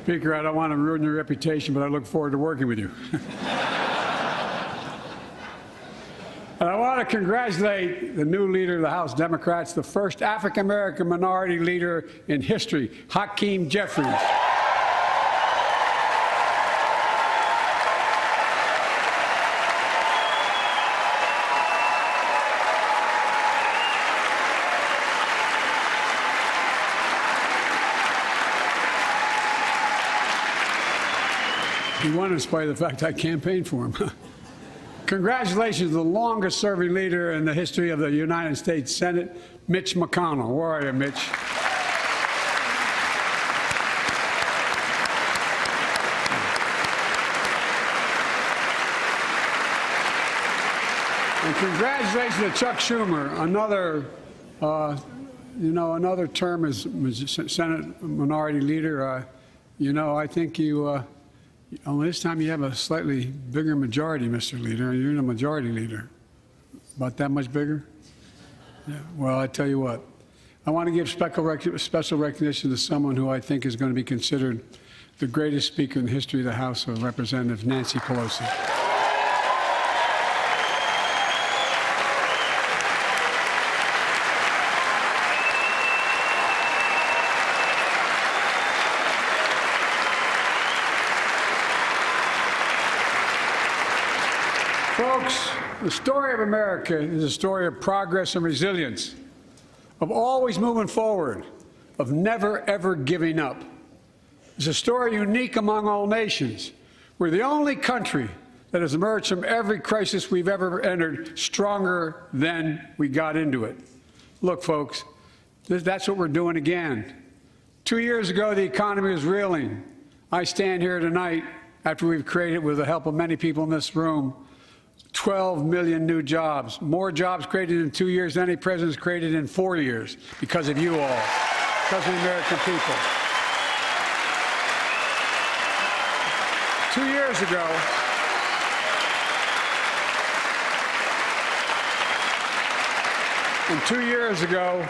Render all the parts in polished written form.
Speaker, I don't want to ruin your reputation, but I look forward to working with you. And I want to congratulate the new leader of the House Democrats, the first African-American minority leader in history, Hakeem Jeffries. He won in spite of the fact I campaigned for him. Congratulations to the longest-serving leader in the history of the United States Senate, Mitch McConnell. Where are you, Mitch? And congratulations to Chuck Schumer, another term as Senate Minority Leader. I think only this time you have a slightly bigger majority, Mr. Leader. You're in a majority leader. About that much bigger? Yeah. Well, I tell you what. I want to give special recognition to someone who I think is going to be considered the greatest speaker in the history of the House of Representatives, Nancy Pelosi. Folks, the story of America is a story of progress and resilience, of always moving forward, of never, ever giving up. It's a story unique among all nations. We're the only country that has emerged from every crisis we've ever entered stronger than we got into it. Look, folks, that's what we're doing again. 2 years ago, the economy was reeling. I stand here tonight after we've created, with the help of many people in this room, 12 million new jobs, more jobs created in 2 years than any president's created in 4 years, because of you all, because of the American people. 2 years ago, and 2 years ago,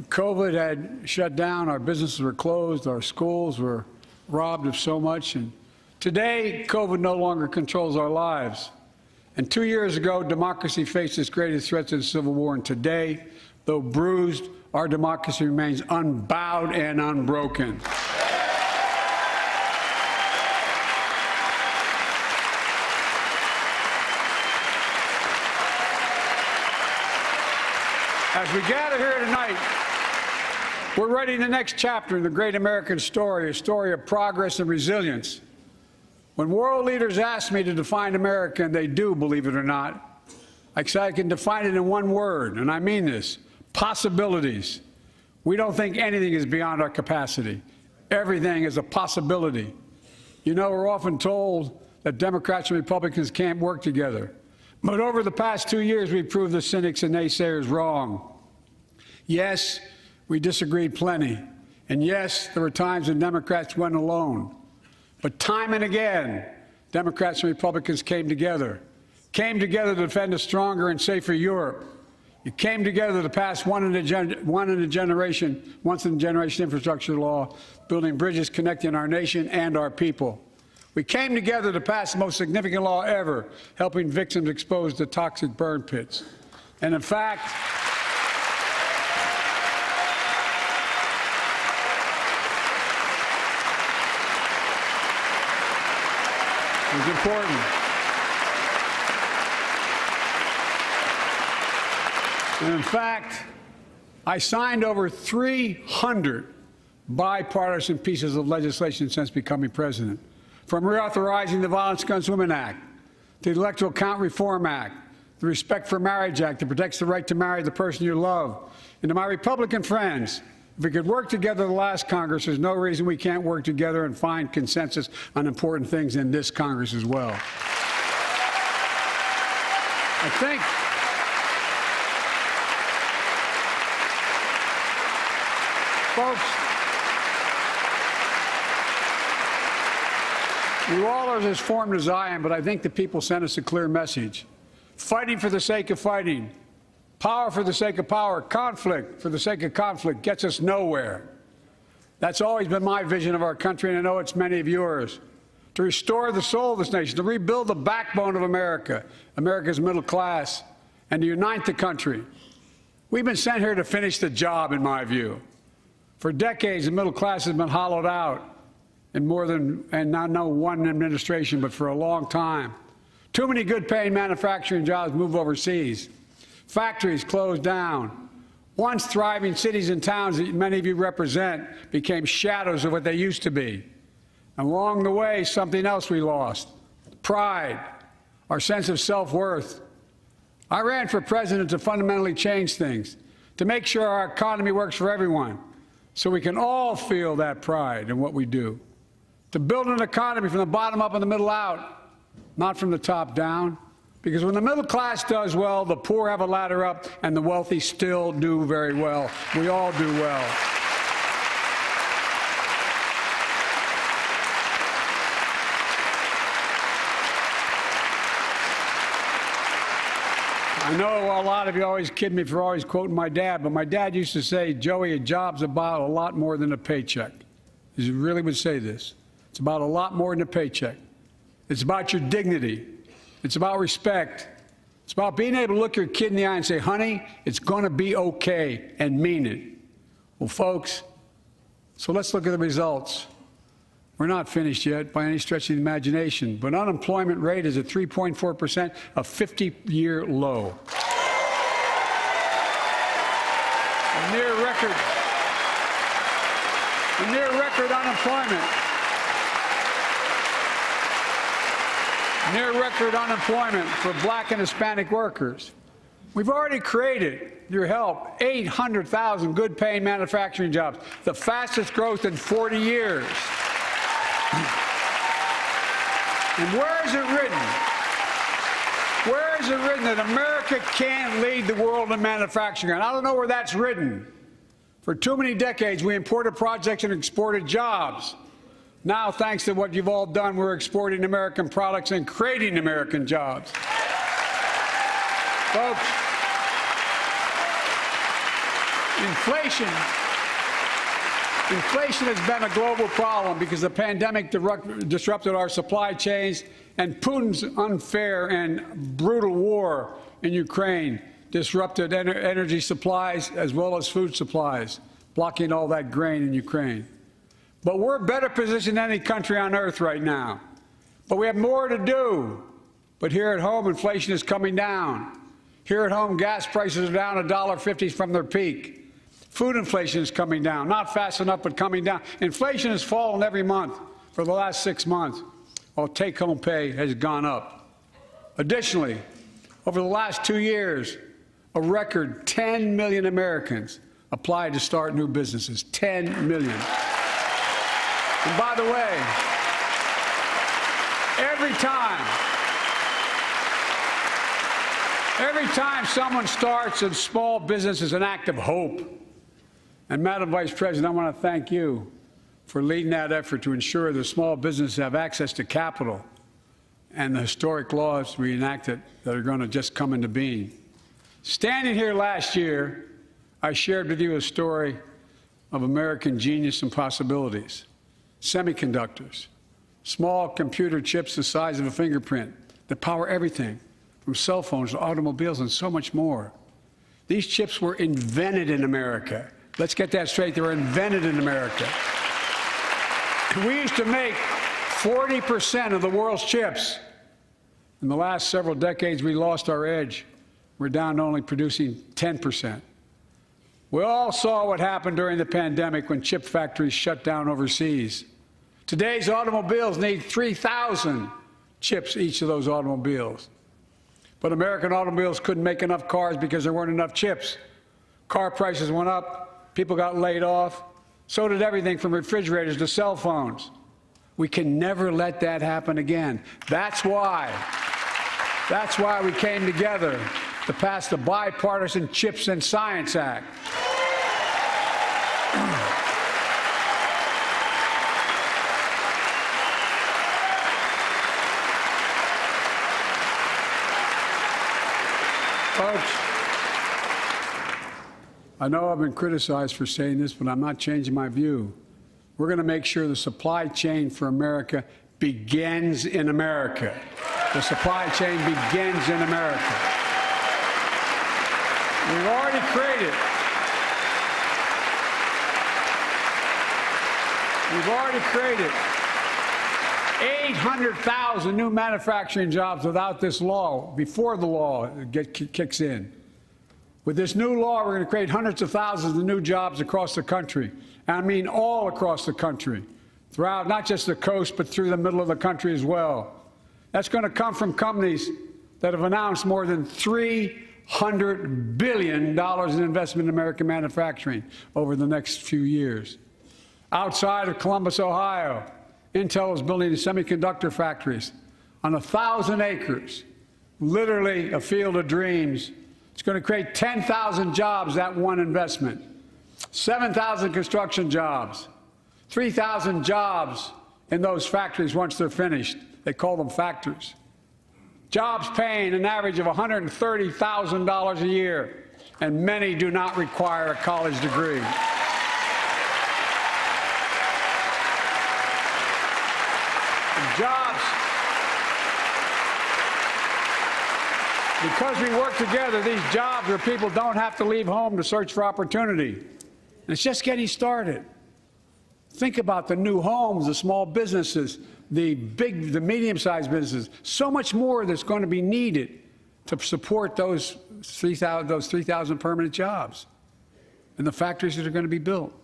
COVID had shut down, our businesses were closed, our schools were robbed of so much, and today, COVID no longer controls our lives. And 2 years ago, democracy faced its greatest threat to the Civil War. And today, though bruised, our democracy remains unbowed and unbroken. As we gather here tonight, we're writing the next chapter in the great American story, a story of progress and resilience. When world leaders ask me to define America, and they do, believe it or not, I can define it in one word, and I mean this: possibilities. We don't think anything is beyond our capacity. Everything is a possibility. You know, we're often told that Democrats and Republicans can't work together. But over the past 2 years, we've proved the cynics and naysayers wrong. Yes, we disagreed plenty. And yes, there were times when Democrats went alone. But time and again, Democrats and Republicans came together to defend a stronger and safer Europe. You came together to pass once-in-a-generation infrastructure law, building bridges connecting our nation and our people. We came together to pass the most significant law ever, helping victims exposed to toxic burn pits. And in fact, it was important. And in fact, I signed over 300 bipartisan pieces of legislation since becoming president, from reauthorizing the Violence Against Women Act, to the Electoral Count Reform Act, the Respect for Marriage Act that protects the right to marry the person you love, and to my Republican friends, if we could work together the last Congress, there's no reason we can't work together and find consensus on important things in this Congress as well. I think folks, you all are as formed as I am, but I think the people sent us a clear message. Fighting for the sake of fighting, power for the sake of power, conflict for the sake of conflict gets us nowhere. That's always been my vision of our country, and I know it's many of yours. To restore the soul of this nation, to rebuild the backbone of America, America's middle class, and to unite the country. We've been sent here to finish the job, in my view. For decades, the middle class has been hollowed out in more than, and not no one administration, but for a long time. Too many good-paying manufacturing jobs move overseas. Factories closed down. Once thriving cities and towns that many of you represent became shadows of what they used to be. And along the way, something else we lost: pride, our sense of self-worth. I ran for president to fundamentally change things, to make sure our economy works for everyone, so we can all feel that pride in what we do. To build an economy from the bottom up and the middle out, not from the top down. Because when the middle class does well, the poor have a ladder up, and the wealthy still do very well. We all do well. I know a lot of you always kid me for always quoting my dad, but my dad used to say, Joey, a job's about a lot more than a paycheck. He really would say this. It's about a lot more than a paycheck. It's about your dignity. It's about respect. It's about being able to look your kid in the eye and say, honey, it's going to be okay, and mean it. Well, folks, so let's look at the results. We're not finished yet by any stretch of the imagination, but unemployment rate is at 3.4%, a 50-year low. A near record unemployment. Near record unemployment for black and Hispanic workers. We've already created, your help, 800,000 good-paying manufacturing jobs, the fastest growth in 40 years. And where is it written? Where is it written that America can't lead the world in manufacturing? And I don't know where that's written. For too many decades, we imported projects and exported jobs. Now, thanks to what you've all done, we're exporting American products and creating American jobs. Folks, inflation has been a global problem because the pandemic disrupted our supply chains, and Putin's unfair and brutal war in Ukraine disrupted energy supplies as well as food supplies, blocking all that grain in Ukraine. But we're better positioned than any country on earth right now. But we have more to do. But here at home, inflation is coming down. Here at home, gas prices are down $1.50 from their peak. Food inflation is coming down, not fast enough, but coming down. Inflation has fallen every month for the last 6 months, while take-home pay has gone up. Additionally, over the last 2 years, a record 10 million Americans applied to start new businesses. 10 million. And by the way, every time someone starts a small business is an act of hope. And Madam Vice President, I want to thank you for leading that effort to ensure that small businesses have access to capital and the historic laws we enacted that are going to just come into being. Standing here last year, I shared with you a story of American genius and possibilities. Semiconductors, small computer chips the size of a fingerprint that power everything from cell phones to automobiles and so much more. These chips were invented in America. Let's get that straight. They were invented in America. We used to make 40% of the world's chips. In the last several decades, we lost our edge. We're down to only producing 10%. We all saw what happened during the pandemic when chip factories shut down overseas. Today's automobiles need 3,000 chips, each of those automobiles. But American automobiles couldn't make enough cars because there weren't enough chips. Car prices went up, people got laid off, so did everything from refrigerators to cell phones. We can never let that happen again. That's why we came together to pass the Bipartisan Chips and Science Act. Folks, I know I've been criticized for saying this, but I'm not changing my view. We're going to make sure the supply chain for America begins in America. The supply chain begins in America. We've already created 800,000 new manufacturing jobs without this law, before the law kicks in. With this new law, we're going to create hundreds of thousands of new jobs across the country. And I mean all across the country, throughout not just the coast, but through the middle of the country as well. That's going to come from companies that have announced more than $300 billion in investment in American manufacturing over the next few years. Outside of Columbus, Ohio, Intel is building semiconductor factories on 1,000 acres, literally a field of dreams. It's going to create 10,000 jobs, that one investment, 7,000 construction jobs, 3,000 jobs in those factories once they're finished. They call them factories. Jobs paying an average of $130,000 a year, and many do not require a college degree. Jobs, because we work together, these jobs where people don't have to leave home to search for opportunity. And it's just getting started. Think about the new homes, the small businesses, the medium-sized businesses, so much more that's going to be needed to support those 3,000 permanent jobs and the factories that are going to be built.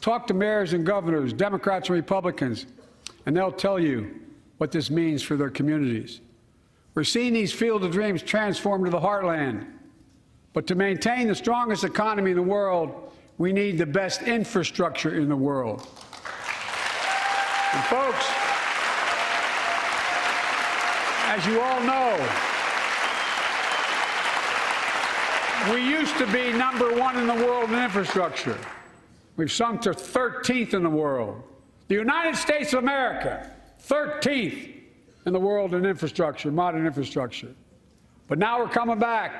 Talk to mayors and governors, Democrats and Republicans, and they'll tell you what this means for their communities. We're seeing these field of dreams transform to the heartland. But to maintain the strongest economy in the world, we need the best infrastructure in the world. And folks, as you all know, we used to be #1 in the world in infrastructure. We've sunk to 13th in the world. The United States of America, 13th in the world in infrastructure, modern infrastructure. But now we're coming back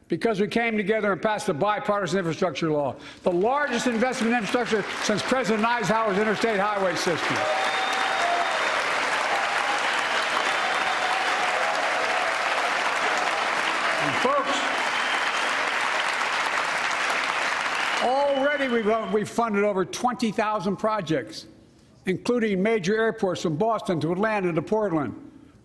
because we came together and passed the bipartisan infrastructure law, the largest investment in infrastructure since President Eisenhower's interstate highway system. And folks, already we've funded over 20,000 projects, including major airports from Boston to Atlanta to Portland.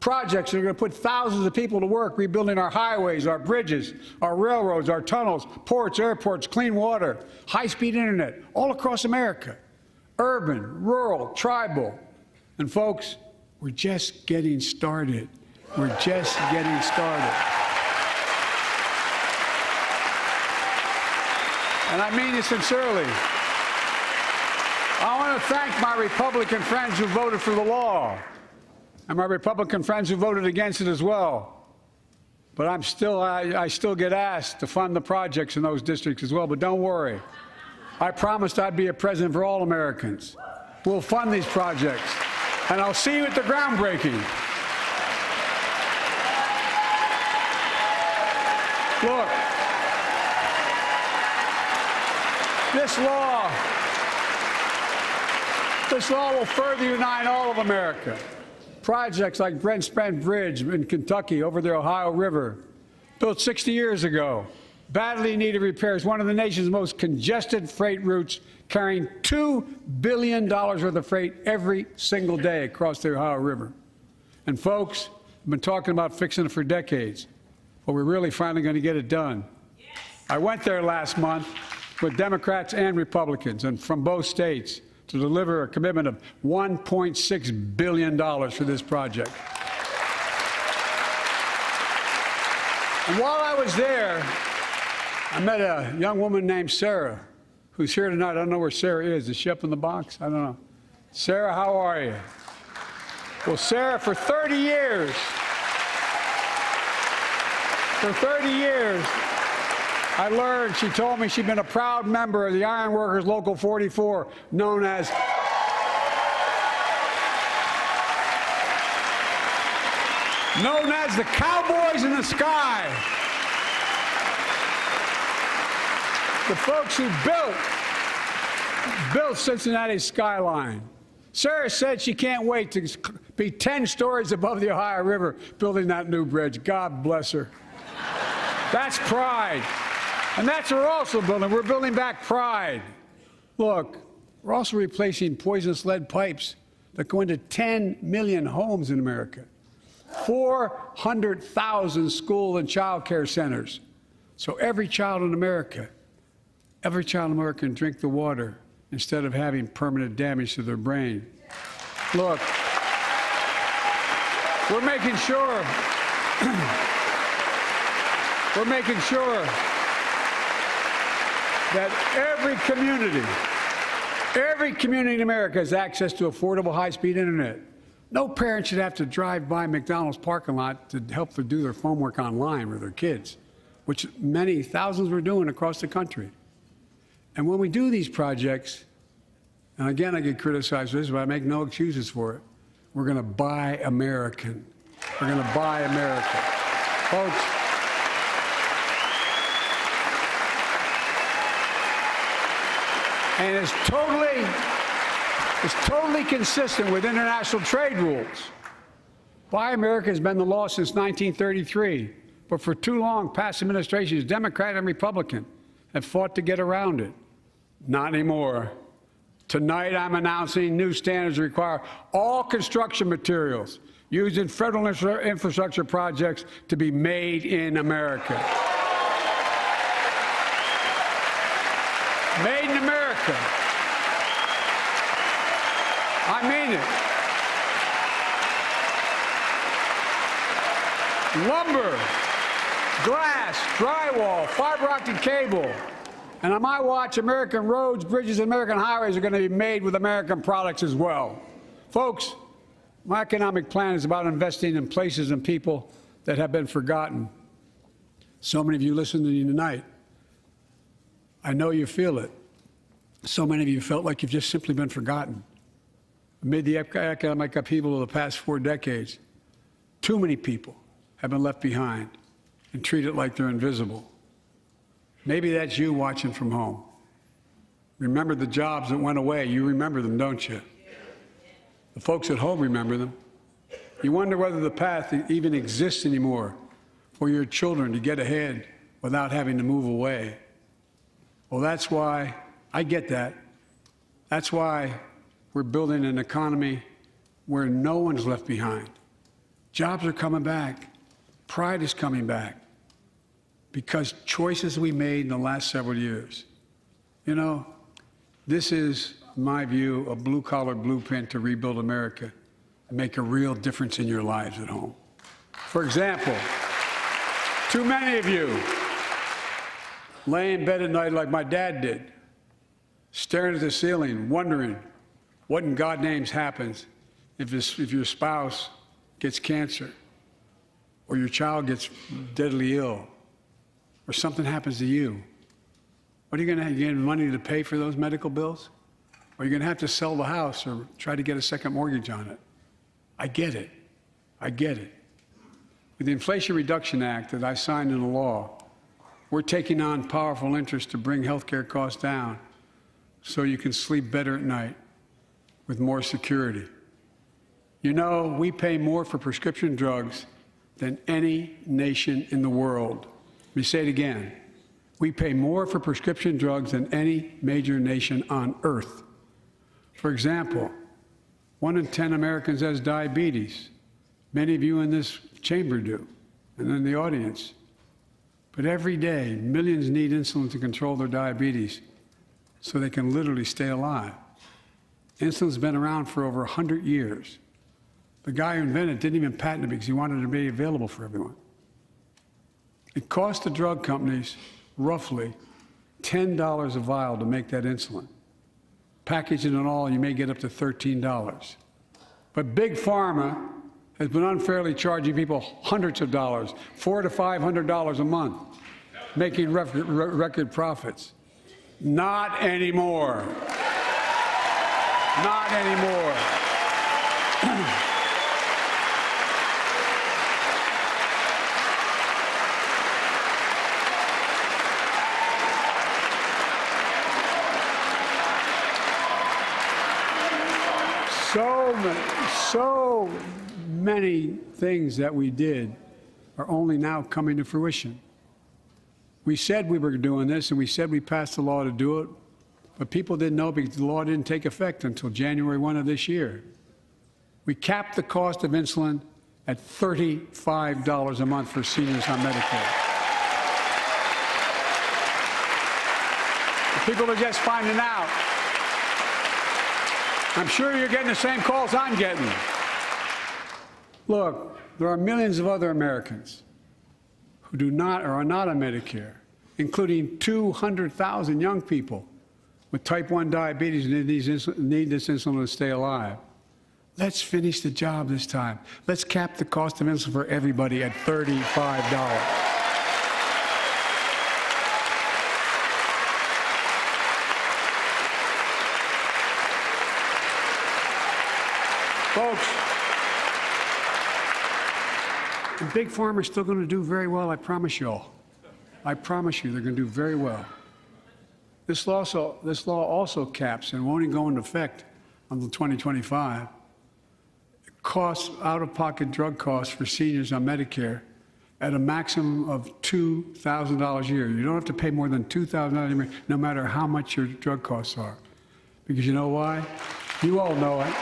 Projects that are going to put thousands of people to work rebuilding our highways, our bridges, our railroads, our tunnels, ports, airports, clean water, high-speed internet, all across America. Urban, rural, tribal. And folks, we're just getting started. We're just getting started. And I mean it sincerely. I want to thank my Republican friends who voted for the law, and my Republican friends who voted against it as well. But I still get asked to fund the projects in those districts as well. But don't worry. I promised I'd be a president for all Americans. We'll fund these projects. And I'll see you at the groundbreaking. Look, this law will further unite all of America. Projects like Brent Spence Bridge in Kentucky over the Ohio River, built 60 years ago, badly needed repairs, one of the nation's most congested freight routes, carrying $2 billion worth of freight every single day across the Ohio River. And folks, I've been talking about fixing it for decades, but we're really finally going to get it done. Yes. I went there last month with Democrats and Republicans, and from both states, to deliver a commitment of $1.6 billion for this project. And while I was there, I met a young woman named Sarah, who's here tonight. I don't know where Sarah is. Is she up in the box? I don't know. Sarah, how are you? Well, Sarah, for 30 years, I learned, she told me she'd been a proud member of the Iron Workers Local 44, known as the Cowboys in the Sky. The folks who built built Cincinnati's skyline. Sarah said she can't wait to be 10 stories above the Ohio River building that new bridge. God bless her. That's pride. And that's what we're also building. We're building back pride. Look, we're also replacing poisonous lead pipes that go into 10 million homes in America, 400,000 school and child care centers. So every child in America can drink the water instead of having permanent damage to their brain. Look, we're making sure that every community in America has access to affordable high-speed internet. No parent should have to drive by McDonald's parking lot to help them do their homework online with their kids, which many thousands were doing across the country. And when we do these projects, and again I get criticized for this, but I make no excuses for it, we're going to buy American. We're going to buy America. Folks, and it's totally consistent with international trade rules. Buy America has been the law since 1933, but for too long, past administrations, Democrat and Republican, have fought to get around it. Not anymore. Tonight, I'm announcing new standards that require all construction materials used in federal infrastructure projects to be made in America. Made in America. I mean it. Lumber, glass, drywall, fiber optic cable. And on my watch, American roads, bridges, and American highways are going to be made with American products as well. Folks, my economic plan is about investing in places and people that have been forgotten. So many of you listening to me tonight, I know you feel it. So many of you felt like you've just simply been forgotten. Amid the economic upheaval of the past 4 decades, too many people have been left behind and treated like they're invisible. Maybe that's you watching from home. Remember the jobs that went away. You remember them, don't you? The folks at home remember them. You wonder whether the path even exists anymore for your children to get ahead without having to move away. Well, that's why I get that. That's why we're building an economy where no one's left behind. Jobs are coming back. Pride is coming back. Because choices we made in the last several years. You know, this is, in my view, a blue-collar blueprint to rebuild America and make a real difference in your lives at home. For example, too many of you lay in bed at night like my dad did, staring at the ceiling, wondering what in God's name happens if your spouse gets cancer or your child gets deadly ill, or something happens to you. What are you going to have? You get money to pay for those medical bills? Or are you going to have to sell the house or try to get a second mortgage on it? I get it. I get it. With the Inflation Reduction Act that I signed into law, we're taking on powerful interests to bring health care costs down so you can sleep better at night with more security. You know, we pay more for prescription drugs than any nation in the world. Let me say it again. We pay more for prescription drugs than any major nation on earth. For example, 1 in 10 Americans has diabetes. Many of you in this chamber do, and in the audience. But every day, millions need insulin to control their diabetes so they can literally stay alive. Insulin's been around for over 100 years. The guy who invented it didn't even patent it because he wanted it to be available for everyone. It cost the drug companies roughly $10 a vial to make that insulin. Packaging and all, you may get up to $13. But Big Pharma has been unfairly charging people hundreds of dollars, $400 to $500 a month, making record profits. Not anymore. Not anymore. gentlemen, so many things that we did are only now coming to fruition. We said we were doing this, and we said we passed a law to do it, but people didn't know because the law didn't take effect until January 1 of this year. We capped the cost of insulin at $35 a month for seniors on Medicare. People are just finding out. I'm sure you're getting the same calls I'm getting. Look, there are millions of other Americans who do not or are not on Medicare, including 200,000 young people with type 1 diabetes and need this insulin to stay alive. Let's finish the job this time. Let's cap the cost of insulin for everybody at $35. Folks, and Big Pharma is still going to do very well, I promise you all. I promise you they're going to do very well. This law also caps, and won't even go into effect until 2025, costs, out-of-pocket drug costs for seniors on Medicare at a maximum of $2,000 a year. You don't have to pay more than $2,000 a year, no matter how much your drug costs are. Because you know why? You all know it.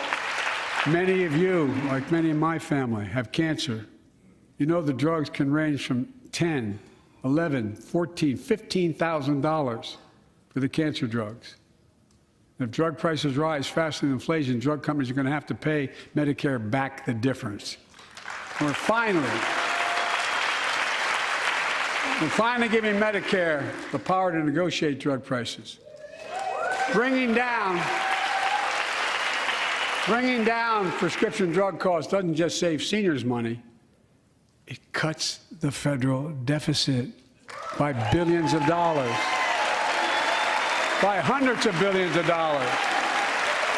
Many of you, like many in my family, have cancer. You know the drugs can range from $10,000, $11,000, $14,000, $15,000 for the cancer drugs. If drug prices rise faster than inflation, drug companies are going to have to pay Medicare back the difference. We're finally giving Medicare the power to negotiate drug prices. Bringing down prescription drug costs doesn't just save seniors money, it cuts the federal deficit by billions of dollars, by hundreds of billions of dollars,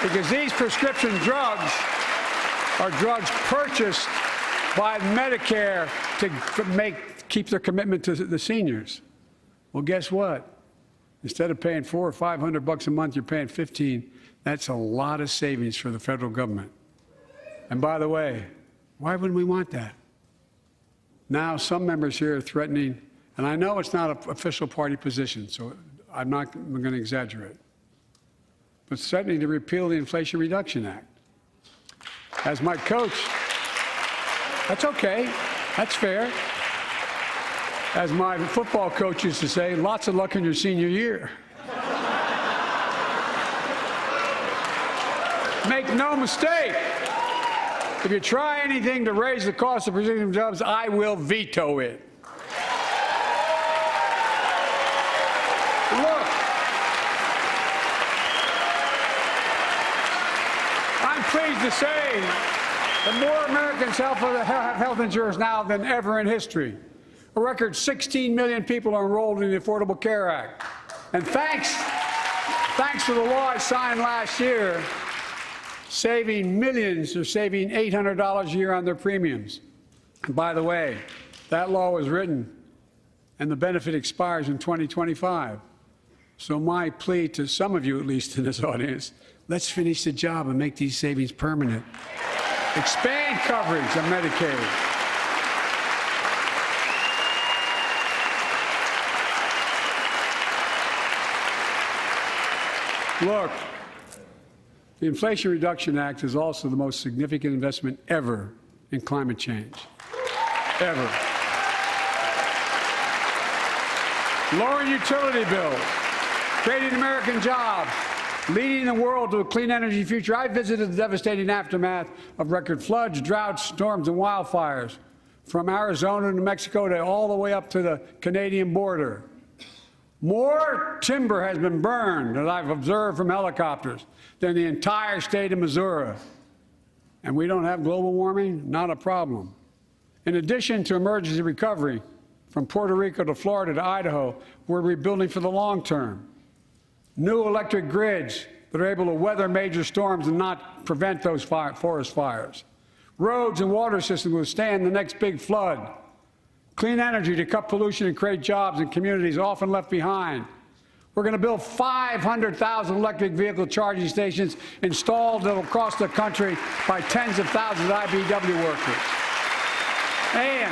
because these prescription drugs are drugs purchased by Medicare to keep their commitment to the seniors. Well, guess what? Instead of paying $400 or $500 a month, you're paying $15. That's a lot of savings for the federal government. And by the way, why wouldn't we want that? Now some members here are threatening, and I know it's not an official party position, so I'm going to exaggerate, but threatening to repeal the Inflation Reduction Act. As my coach, that's okay, that's fair. As my football coach used to say, lots of luck in your senior year. Make no mistake, if you try anything to raise the cost of prescription drugs, I will veto it. Look, I'm pleased to say that more Americans have health insurance now than ever in history. A record 16 million people are enrolled in the Affordable Care Act. And thanks to the law I signed last year, saving millions, or saving $800 a year on their premiums. And by the way, that law was written and the benefit expires in 2025. So my plea to some of you, at least in this audience, let's finish the job and make these savings permanent. Expand coverage of Medicaid. Look, the Inflation Reduction Act is also the most significant investment ever in climate change. Ever. Lowering utility bills, creating American jobs, leading the world to a clean energy future. I visited the devastating aftermath of record floods, droughts, storms, and wildfires from Arizona to Mexico to all the way up to the Canadian border. More timber has been burned, as I've observed from helicopters, than the entire state of Missouri. And we don't have global warming? Not a problem. In addition to emergency recovery, from Puerto Rico to Florida to Idaho, we're rebuilding for the long term. New electric grids that are able to weather major storms and not prevent those forest fires. Roads and water systems will withstand the next big flood. Clean energy to cut pollution and create jobs in communities often left behind. We're going to build 500,000 electric vehicle charging stations installed across the country by tens of thousands of IBEW workers. And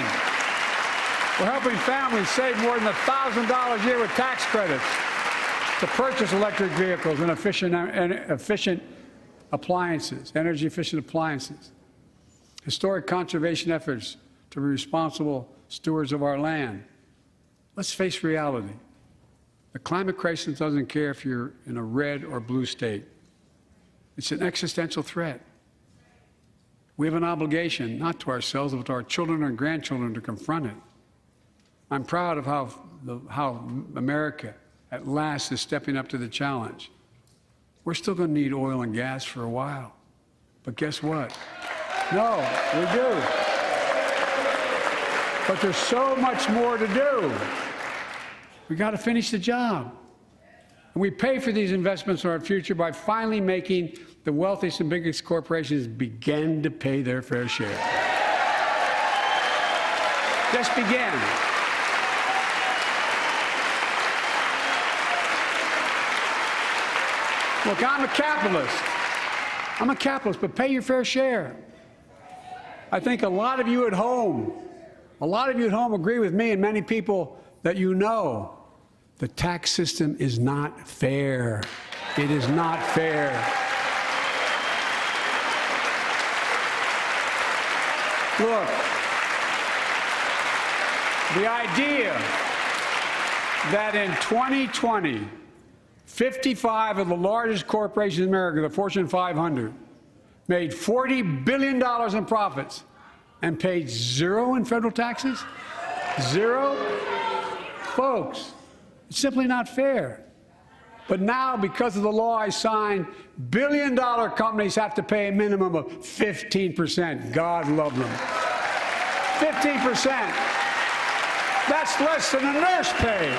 we're helping families save more than $1,000 a year with tax credits to purchase electric vehicles and efficient appliances, energy-efficient appliances. Historic conservation efforts to be responsible stewards of our land. Let's face reality. The climate crisis doesn't care if you're in a red or blue state. It's an existential threat. We have an obligation, not to ourselves, but to our children and grandchildren, to confront it. I'm proud of how America, at last, is stepping up to the challenge. We're still going to need oil and gas for a while. But guess what? No, we do. But there's so much more to do. We got to finish the job. And we pay for these investments in our future by finally making the wealthiest and biggest corporations begin to pay their fair share. Just begin. Look, I'm a capitalist, but pay your fair share. I think a lot of you at home agree with me and many people that you know. The tax system is not fair. It is not fair. Look, the idea that in 2020, 55 of the largest corporations in America, the Fortune 500, made $40 billion in profits and paid zero in federal taxes? Zero? Folks, it's simply not fair. But now, because of the law I signed, billion-dollar companies have to pay a minimum of 15%. God love them. 15%. That's less than a nurse pays.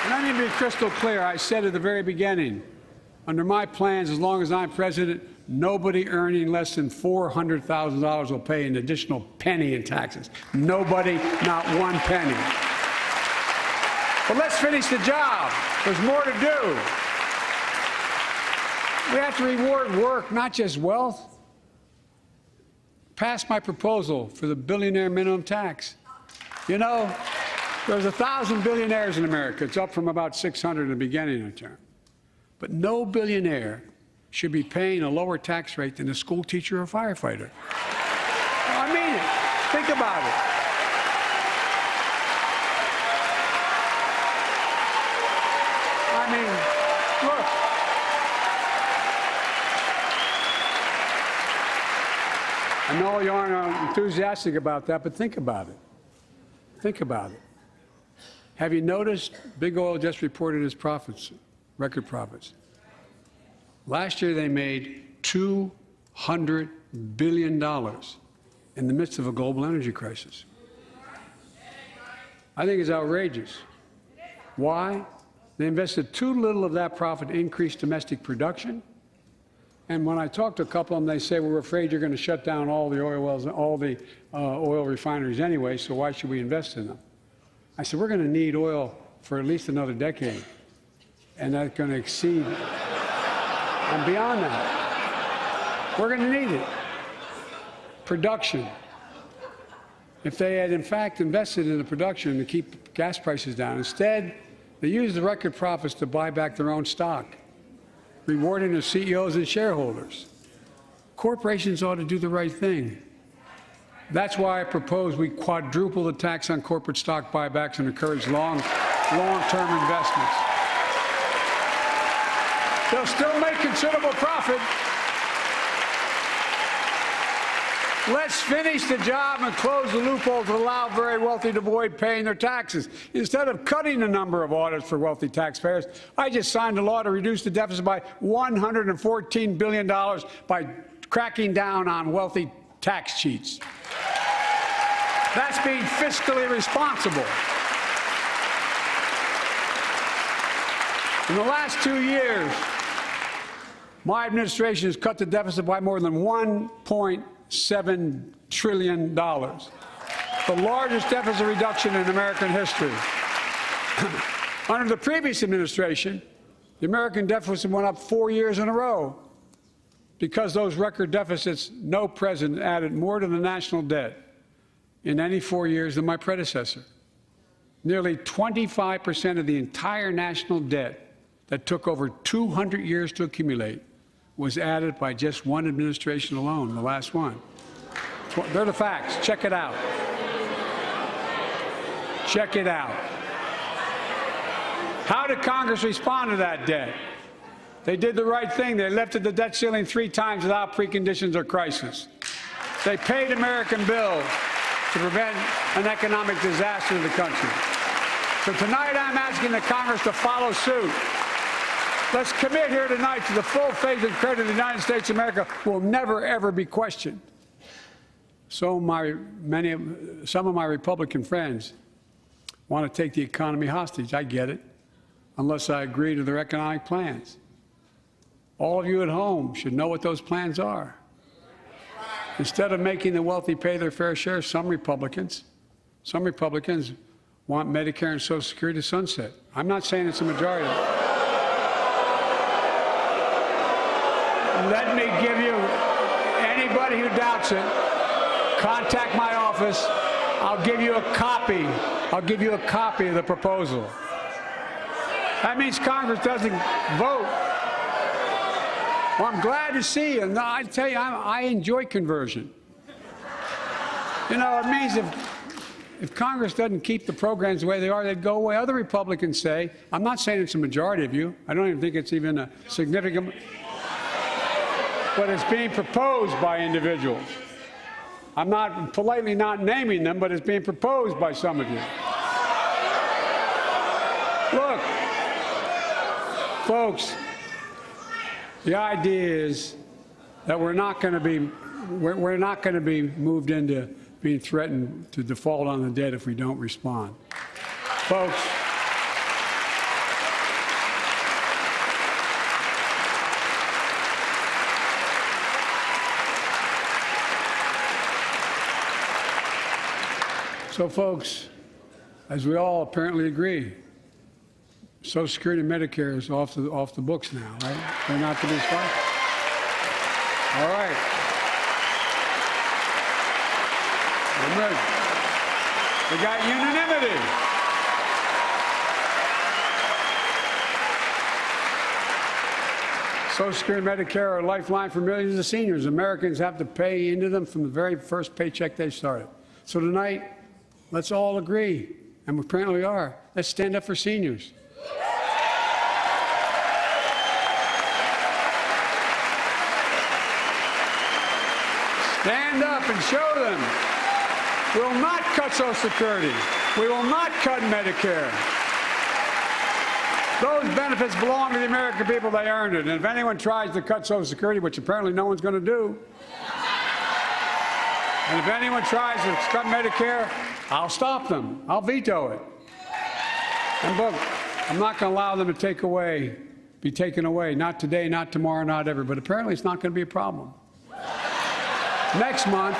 And I need to be crystal clear. I said at the very beginning, under my plans, as long as I'm president, nobody earning less than $400,000 will pay an additional penny in taxes. Nobody, not one penny. But let's finish the job. There's more to do. We have to reward work, not just wealth. Pass my proposal for the billionaire minimum tax. You know, there's 1,000 billionaires in America. It's up from about 600 in the beginning of the term. But no billionaire should be paying a lower tax rate than a school teacher or firefighter. I mean it. Think about it. I mean, look. I know you aren't enthusiastic about that, but think about it. Think about it. Have you noticed Big Oil just reported its profits, record profits? Last year they made $200 billion in the midst of a global energy crisis. I think it's outrageous. Why? They invested too little of that profit to increase domestic production. And when I talk to a couple of them, they say, well, we're afraid you're going to shut down all the oil wells, all the oil refineries anyway, so why should we invest in them? I said, we're going to need oil for at least another decade, and that's going to exceed and beyond that. We're going to need it. Production. If they had, in fact, invested in the production to keep gas prices down, instead, they used the record profits to buy back their own stock, rewarding their CEOs and shareholders. Corporations ought to do the right thing. That's why I propose we quadruple the tax on corporate stock buybacks and encourage long-term investments. They'll still make considerable profit. Let's finish the job and close the loopholes that allow very wealthy to avoid paying their taxes. Instead of cutting the number of audits for wealthy taxpayers, I just signed a law to reduce the deficit by $114 billion by cracking down on wealthy tax cheats. That's being fiscally responsible. In the last 2 years, my administration has cut the deficit by more than $1.7 trillion. the largest deficit reduction in American history. Under the previous administration, the American deficit went up 4 years in a row. Because those record deficits, no president added more to the national debt in any 4 years than my predecessor. Nearly 25% of the entire national debt that took over 200 years to accumulate was added by just one administration alone, the last one. They're the facts. Check it out. Check it out. How did Congress respond to that debt? They did the right thing. They lifted the debt ceiling 3 times without preconditions or crisis. They paid American bills to prevent an economic disaster in the country. So tonight I'm asking the Congress to follow suit. Let's commit here tonight to the full faith and credit of the United States of America will never, ever be questioned. So some of my Republican friends want to take the economy hostage. I get it, unless I agree to their economic plans. All of you at home should know what those plans are. Instead of making the wealthy pay their fair share, some Republicans want Medicare and Social Security to sunset. I'm not saying it's a majority. Let me give you, anybody who doubts it, contact my office. I'll give you a copy. I'll give you a copy of the proposal. That means Congress doesn't vote. Well, I'm glad to see you. No, I tell you, I enjoy conversion. You know, it means if Congress doesn't keep the programs the way they are, they'd go away. Other Republicans say, I'm not saying it's a majority of you. I don't even think it's even a significant, but it's being proposed by individuals. I'm not politely not naming them, but it's being proposed by some of you. Look, folks, the idea is that we're not going to be moved into being threatened to default on the debt if we don't respond. Folks, as we all apparently agree, Social Security and Medicare is off the books now, right? They're not to be sponsored. All right. I'm ready. We got unanimity. Social Security and Medicare are a lifeline for millions of seniors. Americans have to pay into them from the very first paycheck they started. So tonight, let's all agree, and we apparently are. Let's stand up for seniors. Stand up and show them. We will not cut Social Security. We will not cut Medicare. Those benefits belong to the American people. They earned it. And if anyone tries to cut Social Security, which apparently no one's going to do, and if anyone tries to cut Medicare, I'll stop them. I'll veto it. And look, I'm not going to allow them to be taken away. Not today, not tomorrow, not ever. But apparently it's not going to be a problem. Next month,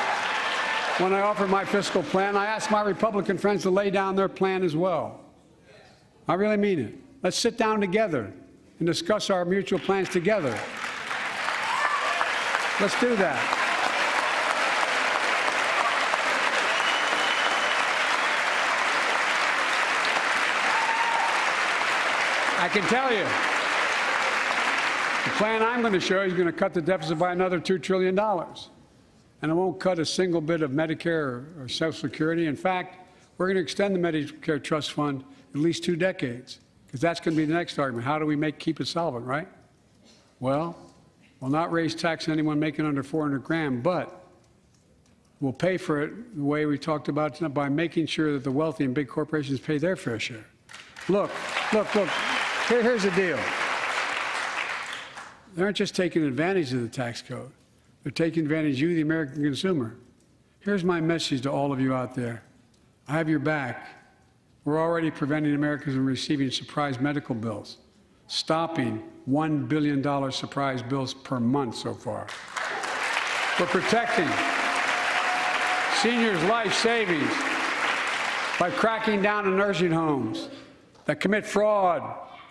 when I offer my fiscal plan, I ask my Republican friends to lay down their plan as well. I really mean it. Let's sit down together and discuss our mutual plans together. Let's do that. I can tell you, the plan I'm going to show you is going to cut the deficit by another $2 trillion. And it won't cut a single bit of Medicare or Social Security. In fact, we're going to extend the Medicare Trust Fund at least 2 decades, because that's going to be the next argument. How do we keep it solvent, right? Well, we'll not raise tax on anyone making under 400 grand, but we'll pay for it the way we talked about tonight, by making sure that the wealthy and big corporations pay their fair share. Look. Here's the deal. They aren't just taking advantage of the tax code. They're taking advantage of you, the American consumer. Here's my message to all of you out there. I have your back. We're already preventing Americans from receiving surprise medical bills, stopping $1 billion surprise bills per month so far. We're protecting seniors' life savings by cracking down on nursing homes that commit fraud,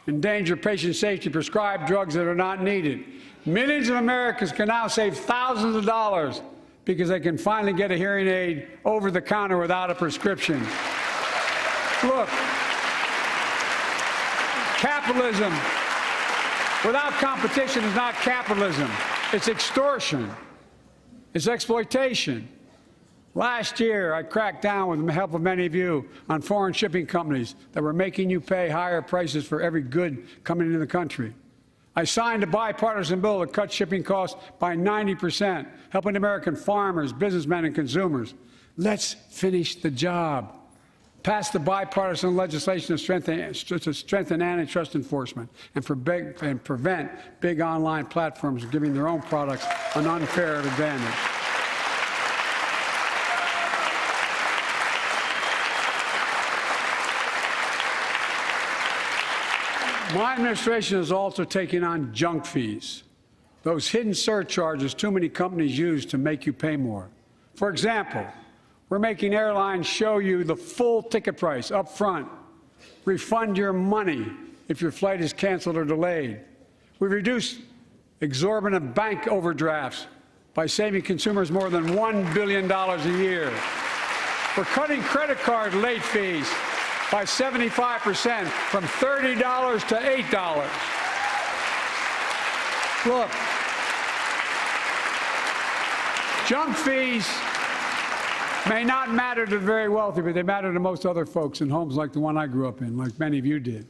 endanger patient safety, prescribe drugs that are not needed. Millions of Americans can now save thousands of dollars because they can finally get a hearing aid over the counter without a prescription. Look, capitalism without competition is not capitalism. It's extortion. It's exploitation. Last year, I cracked down with the help of many of you on foreign shipping companies that were making you pay higher prices for every good coming into the country. I signed a bipartisan bill to cut shipping costs by 90%, helping American farmers, businessmen, and consumers. Let's finish the job. Pass the bipartisan legislation to strengthen antitrust enforcement and prevent big online platforms from giving their own products an unfair advantage. My administration is also taking on junk fees, those hidden surcharges too many companies use to make you pay more. For example, we're making airlines show you the full ticket price up front, refund your money if your flight is canceled or delayed. We've reduced exorbitant bank overdrafts by saving consumers more than $1 billion a year. We're cutting credit card late fees by 75%, from $30 to $8. Look, junk fees may not matter to the very wealthy, but they matter to most other folks in homes like the one I grew up in, like many of you did.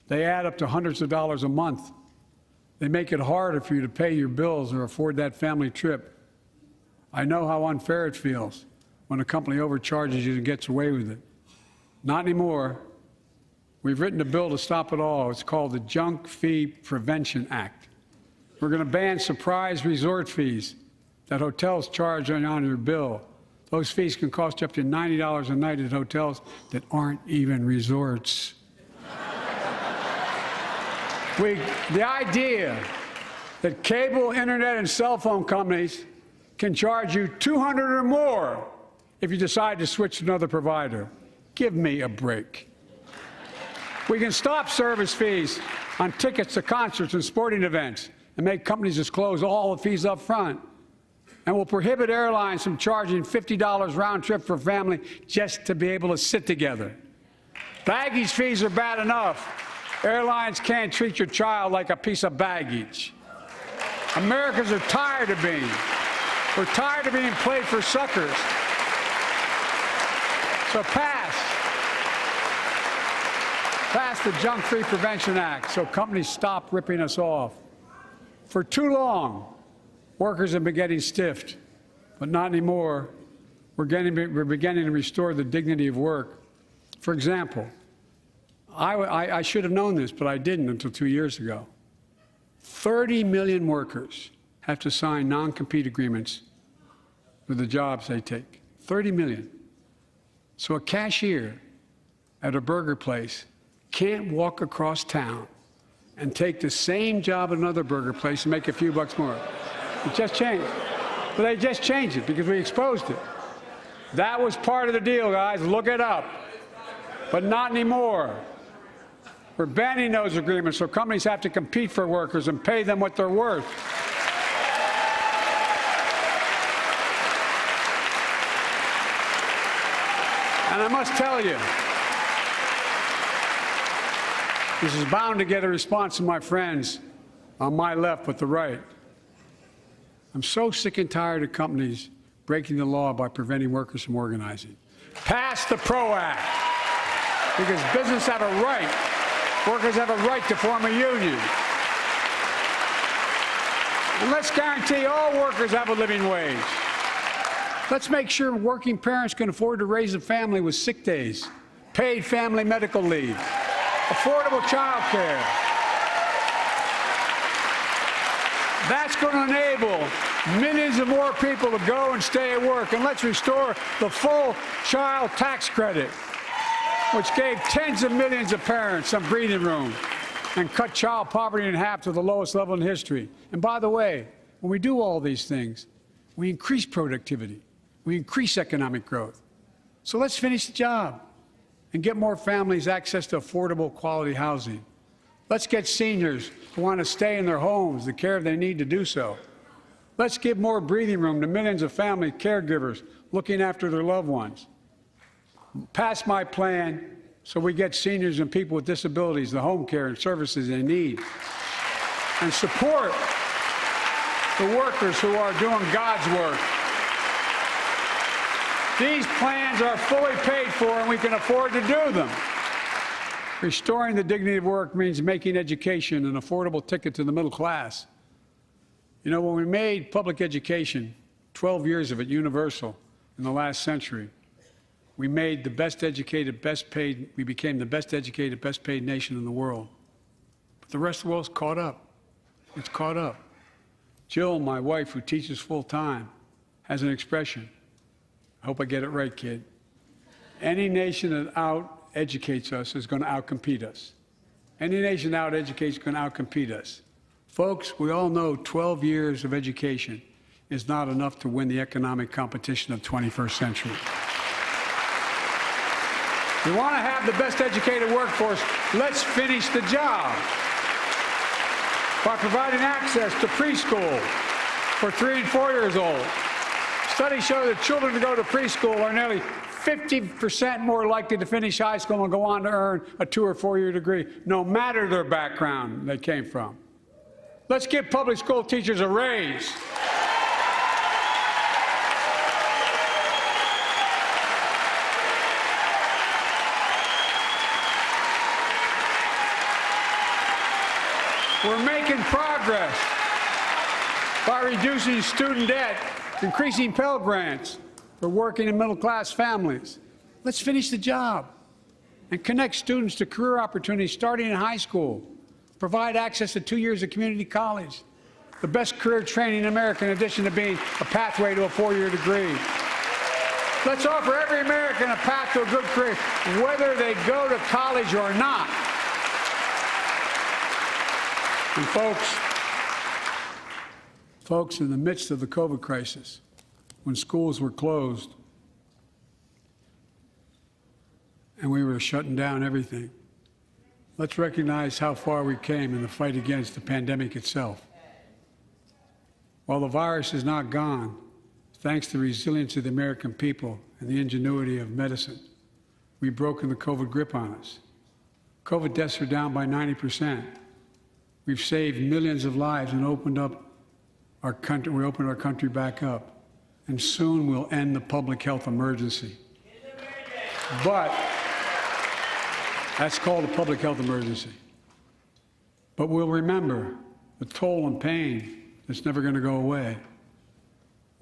They add up to hundreds of dollars a month. They make it harder for you to pay your bills or afford that family trip. I know how unfair it feels when a company overcharges you and gets away with it. Not anymore. We've written a bill to stop it all. It's called the Junk Fee Prevention Act. We're going to ban surprise resort fees that hotels charge on your bill. Those fees can cost you up to $90 a night at hotels that aren't even resorts. The idea that cable, internet, and cell phone companies can charge you $200 or more if you decide to switch to another provider. Give me a break. We can stop service fees on tickets to concerts and sporting events and make companies disclose all the fees up front. And we'll prohibit airlines from charging $50 round trip for a family just to be able to sit together. Baggage fees are bad enough. Airlines can't treat your child like a piece of baggage. Americans are tired of being. We're tired of being played for suckers. So pass the Junk Fee Prevention Act so companies stop ripping us off. For too long, workers have been getting stiffed, but not anymore. We're beginning to restore the dignity of work. For example, I should have known this, but I didn't until 2 years ago. 30 million workers have to sign non-compete agreements for the jobs they take. 30 million. So a cashier at a burger place can't walk across town and take the same job at another burger place and make a few bucks more. It just changed. But they just changed it because we exposed it. That was part of the deal, guys. Look it up. But not anymore. We're banning those agreements so companies have to compete for workers and pay them what they're worth. And I must tell you, this is bound to get a response from my friends on my left but the right. I'm so sick and tired of companies breaking the law by preventing workers from organizing. Pass the PRO Act, because business have a right, workers have a right to form a union. And let's guarantee all workers have a living wage. Let's make sure working parents can afford to raise a family with sick days, paid family medical leave, affordable child care. That's going to enable millions of more people to go and stay at work. And let's restore the full child tax credit, which gave tens of millions of parents some breathing room and cut child poverty in half to the lowest level in history. And by the way, when we do all these things, we increase productivity. We increase economic growth. So let's finish the job and get more families access to affordable, quality housing. Let's get seniors who want to stay in their homes the care they need to do so. Let's give more breathing room to millions of family caregivers looking after their loved ones. Pass my plan so we get seniors and people with disabilities the home care and services they need. And support the workers who are doing God's work. These plans are fully paid for, and we can afford to do them. Restoring the dignity of work means making education an affordable ticket to the middle class. You know, when we made public education, 12 years of it, universal in the last century, we made the best educated, best paid, we became the best educated, best paid nation in the world. But the rest of the world's caught up. It's caught up. Jill, my wife, who teaches full-time, has an expression. I hope I get it right, kid. Any nation that out-educates us is going to out-compete us. Any nation that out-educates is going to out-compete us. Folks, we all know 12 years of education is not enough to win the economic competition of the 21st century. We want to have the best educated workforce. Let's finish the job by providing access to preschool for 3 and 4 years old. Studies show that children who go to preschool are nearly 50% more likely to finish high school and go on to earn a 2- or 4-year degree, no matter their background they came from. Let's give public school teachers a raise. We're making progress by reducing student debt, increasing Pell Grants for working and middle-class families. Let's finish the job and connect students to career opportunities starting in high school. Provide access to 2 years of community college, the best career training in America, in addition to being a pathway to a 4-year degree. Let's offer every American a path to a good career, whether they go to college or not. And folks, in the midst of the COVID crisis, when schools were closed and we were shutting down everything, let's recognize how far we came in the fight against the pandemic itself. While the virus is not gone, thanks to the resilience of the American people and the ingenuity of medicine, we've broken the COVID grip on us. COVID deaths are down by 90%. We've saved millions of lives and opened up our country. We opened our country back up, and soon we'll end the public health emergency. But that's called a public health emergency. But we'll remember the toll and pain that's never going to go away.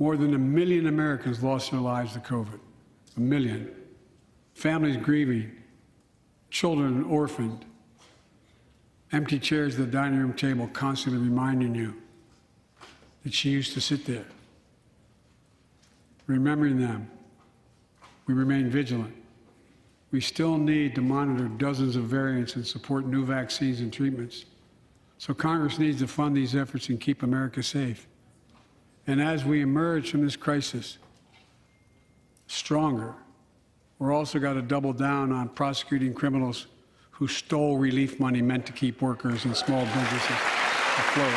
More than 1 million Americans lost their lives to COVID. 1 million. Families grieving, children orphaned, empty chairs at the dining room table constantly reminding you that she used to sit there. Remembering them, we remain vigilant. We still need to monitor dozens of variants and support new vaccines and treatments. So Congress needs to fund these efforts and keep America safe. And as we emerge from this crisis stronger, we're also got to double down on prosecuting criminals who stole relief money meant to keep workers and small businesses afloat.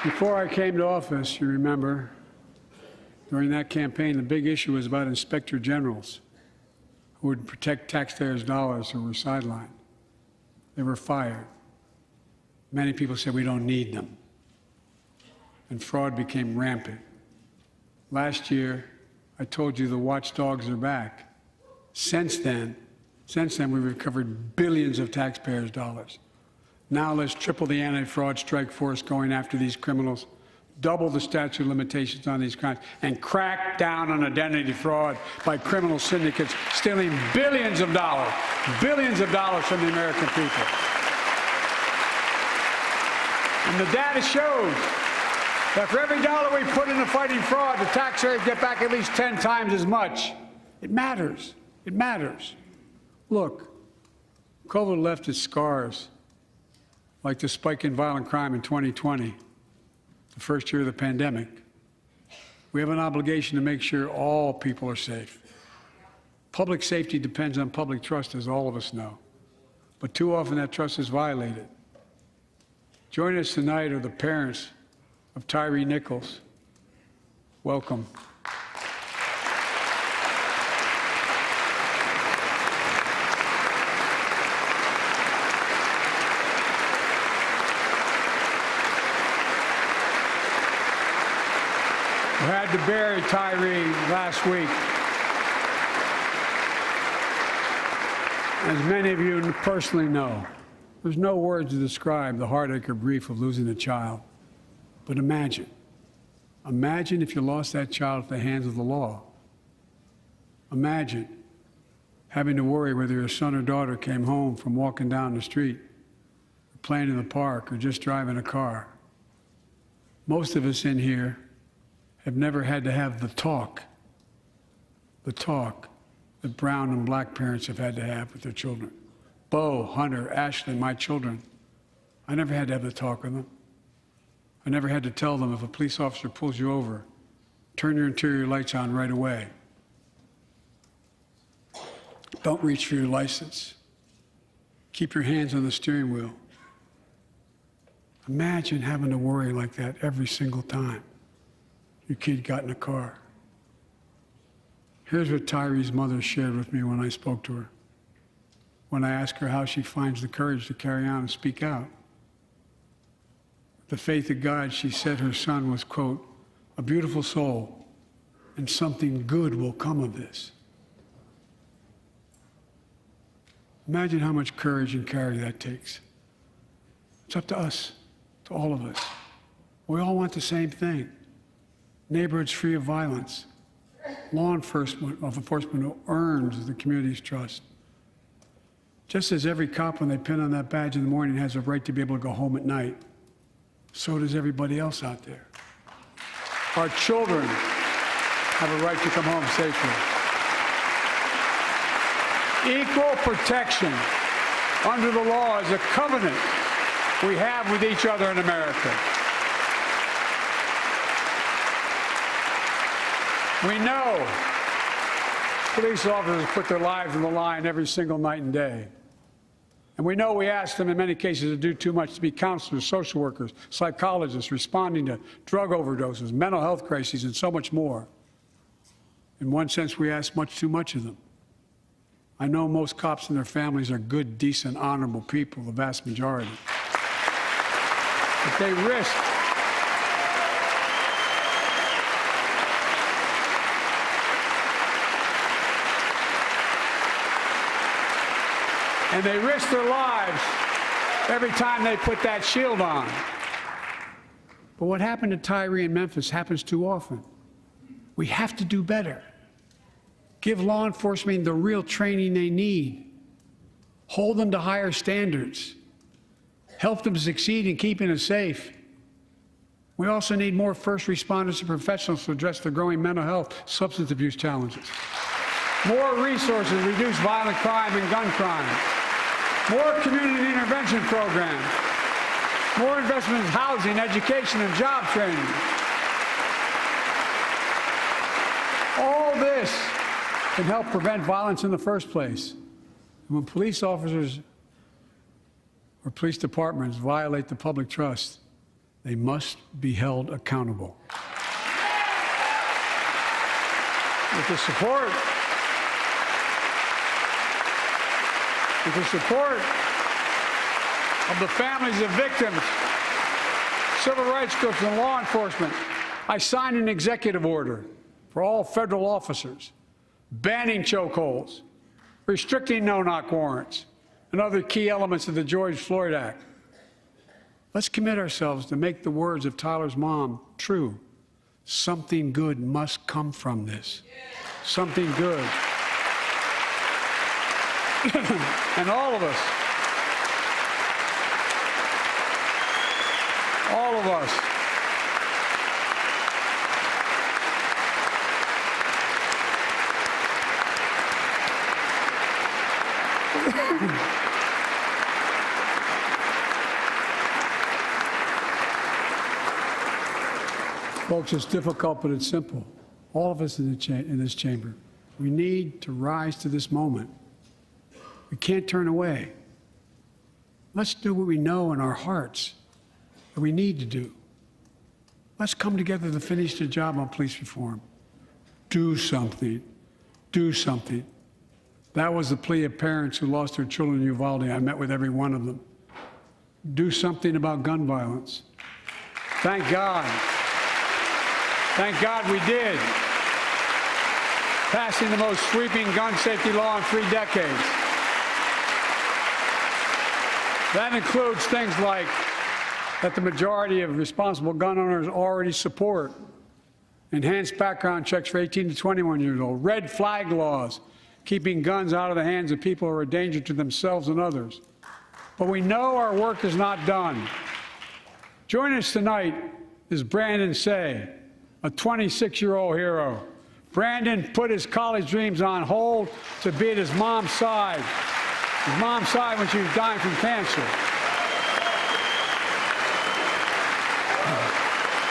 Before I came to office, you remember, during that campaign, the big issue was about inspector generals who would protect taxpayers' dollars who were sidelined. They were fired. Many people said we don't need them. And fraud became rampant. Last year, I told you the watchdogs are back. Since then, we've recovered billions of taxpayers' dollars. Now let's triple the anti-fraud strike force going after these criminals, double the statute of limitations on these crimes, and crack down on identity fraud by criminal syndicates stealing billions of dollars from the American people. And the data shows that for every dollar we put into fighting fraud, the taxpayers get back at least 10 times as much. It matters. It matters. Look, COVID left its scars, like the spike in violent crime in 2020, the first year of the pandemic. We have an obligation to make sure all people are safe. Public safety depends on public trust, as all of us know. But too often that trust is violated. Joining us tonight are the parents of Tyre Nichols. Welcome. We had to bury Tyre last week. As many of you personally know, there's no words to describe the heartache or grief of losing a child. But imagine if you lost that child at the hands of the law. Imagine having to worry whether your son or daughter came home from walking down the street, or playing in the park, or just driving a car. Most of us in here have never had to have the talk that brown and black parents have had to have with their children. Bo, Hunter, Ashley, my children, I never had to have the talk with them. I never had to tell them if a police officer pulls you over, turn your interior lights on right away. Don't reach for your license. Keep your hands on the steering wheel. Imagine having to worry like that every single time your kid got in a car. Here's what Tyre's mother shared with me when I spoke to her. When I asked her how she finds the courage to carry on and speak out. The faith of God, she said her son was, quote, a beautiful soul, and something good will come of this. Imagine how much courage and carry that takes. It's up to us, to all of us. We all want the same thing. Neighborhoods free of violence. Law enforcement who earns the community's trust. Just as every cop, when they pin on that badge in the morning, has a right to be able to go home at night, so does everybody else out there. Our children have a right to come home safely. Equal protection under the law is a covenant we have with each other in America. We know police officers put their lives on the line every single night and day. And we know we ask them in many cases to do too much, to be counselors, social workers, psychologists, responding to drug overdoses, mental health crises, and so much more. In one sense, we ask much too much of them. I know most cops and their families are good, decent, honorable people, the vast majority. But they risk their lives every time they put that shield on. But what happened to Tyre in Memphis happens too often. We have to do better. Give law enforcement the real training they need. Hold them to higher standards. Help them succeed in keeping us safe. We also need more first responders and professionals to address the growing mental health, substance abuse challenges. More resources to reduce violent crime and gun crime. More community intervention programs. More investment in housing, education, and job training. All this can help prevent violence in the first place. And when police officers or police departments violate the public trust, they must be held accountable. With the support of the families of victims, civil rights groups, and law enforcement, I signed an executive order for all federal officers, banning chokeholds, restricting no-knock warrants, and other key elements of the George Floyd Act. Let's commit ourselves to make the words of Tyler's mom true. Something good must come from this. Something good. And all of us, Folks, it's difficult, but it's simple. All of us in this chamber, we need to rise to this moment. We can't turn away. Let's do what we know in our hearts that we need to do. Let's come together to finish the job on police reform. Do something. Do something. That was the plea of parents who lost their children in Uvalde. I met with every one of them. Do something about gun violence. Thank God. Thank God we did. Passing the most sweeping gun safety law in 3 decades. That includes things like that the majority of responsible gun owners already support. Enhanced background checks for 18 to 21 years old. Red flag laws, keeping guns out of the hands of people who are a danger to themselves and others. But we know our work is not done. Joining us tonight is Brandon Say, a 26-year-old hero. Brandon put his college dreams on hold to be at his mom's side. His mom's side when she was dying from cancer.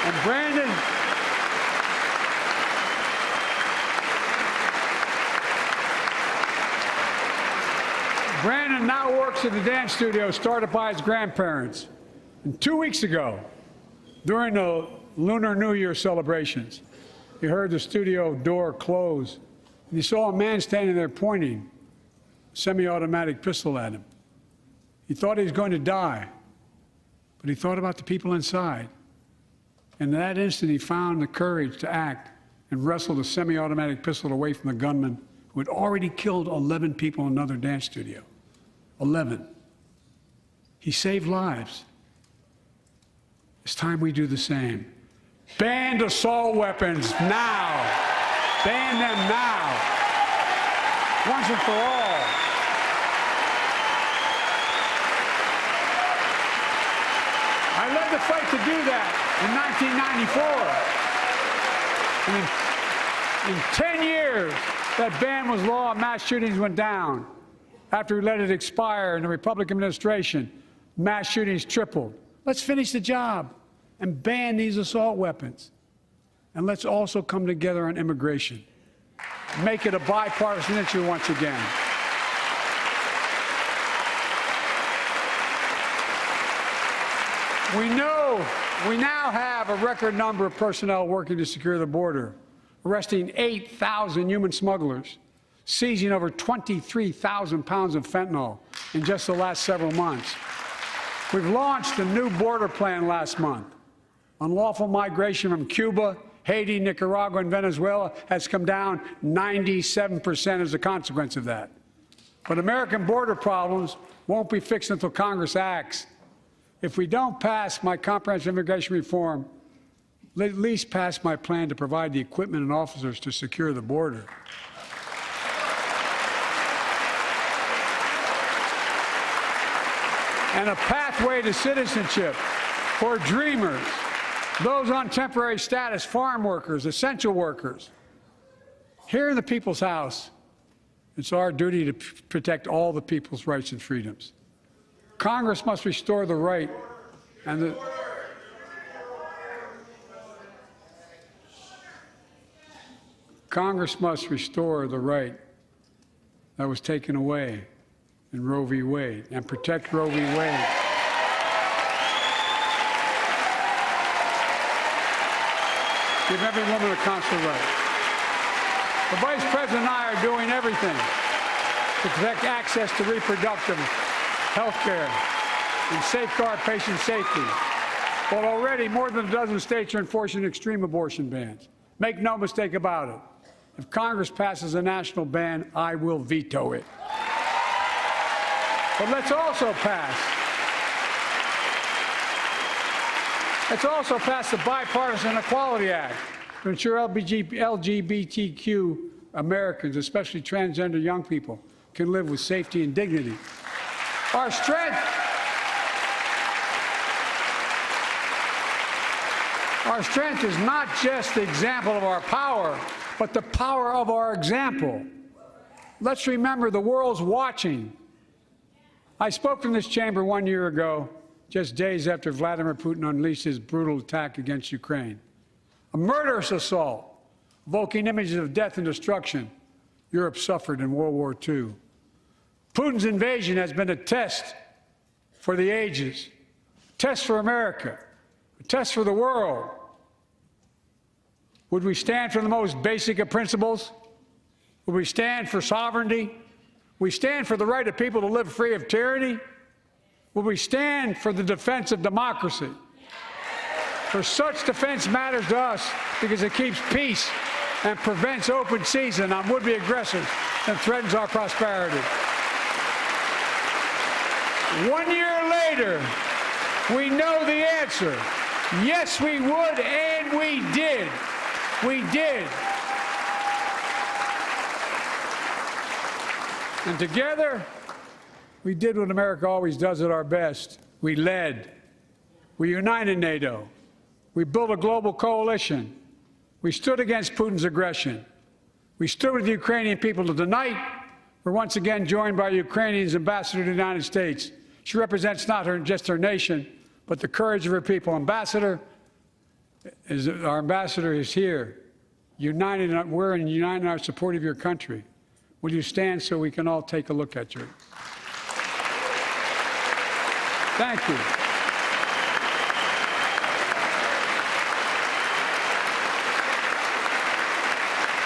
And Brandon now works at the dance studio started by his grandparents. And 2 weeks ago, during the Lunar New Year celebrations, he heard the studio door close, and he saw a man standing there pointing a semi-automatic pistol at him. He thought he was going to die, but he thought about the people inside. And in that instant, he found the courage to act and wrestled a semi-automatic pistol away from the gunman who had already killed 11 people in another dance studio. 11. He saved lives. It's time we do the same. Ban assault weapons now. Ban them now. Once and for all. I led the fight to do that in 1994. And in 10 years, that ban was law and mass shootings went down. After we let it expire in the Republican administration, mass shootings tripled. Let's finish the job and ban these assault weapons. And let's also come together on immigration. Make it a bipartisan issue once again. We know we now have a record number of personnel working to secure the border, arresting 8,000 human smugglers, seizing over 23,000 pounds of fentanyl in just the last several months. We've launched a new border plan last month. Unlawful migration from Cuba, Haiti, Nicaragua, and Venezuela has come down 97% as a consequence of that. But American border problems won't be fixed until Congress acts. If we don't pass my comprehensive immigration reform, at least pass my plan to provide the equipment and officers to secure the border. And a pathway to citizenship for dreamers, those on temporary status, farm workers, essential workers. Here in the People's House, it's our duty to protect all the people's rights and freedoms. Congress must restore the right and the Congress must restore the right that was taken away in Roe v. Wade and protect Roe v. Wade. Give every woman a consular right. The Vice President and I are doing everything to protect access to reproductive health care and safeguard patient safety. But already more than a dozen states are enforcing extreme abortion bans. Make no mistake about it. If Congress passes a national ban, I will veto it. But let's also pass the Bipartisan Equality Act to ensure LGBTQ Americans, especially transgender young people, can live with safety and dignity. Our strength is not just the example of our power, but the power of our example. Let's remember the world's watching, I spoke in this chamber 1 year ago, just days after Vladimir Putin unleashed his brutal attack against Ukraine. A murderous assault, evoking images of death and destruction Europe suffered in World War II. Putin's invasion has been a test for the ages, a test for America, a test for the world. Would we stand for the most basic of principles? Would we stand for sovereignty? Would we stand for the right of people to live free of tyranny? Would we stand for the defense of democracy? For such defense matters to us because it keeps peace and prevents open season on would-be aggressors and threatens our prosperity. 1 year later, we know the answer. Yes, we would, and we did. We did. And together, we did what America always does at our best. We led. We united NATO. We built a global coalition. We stood against Putin's aggression. We stood with the Ukrainian people. Tonight, we're once again joined by Ukraine's ambassador to the United States. She represents not just her nation, but the courage of her people. Our ambassador is here, united. We're united in our support of your country. Will you stand so we can all take a look at you? Thank you.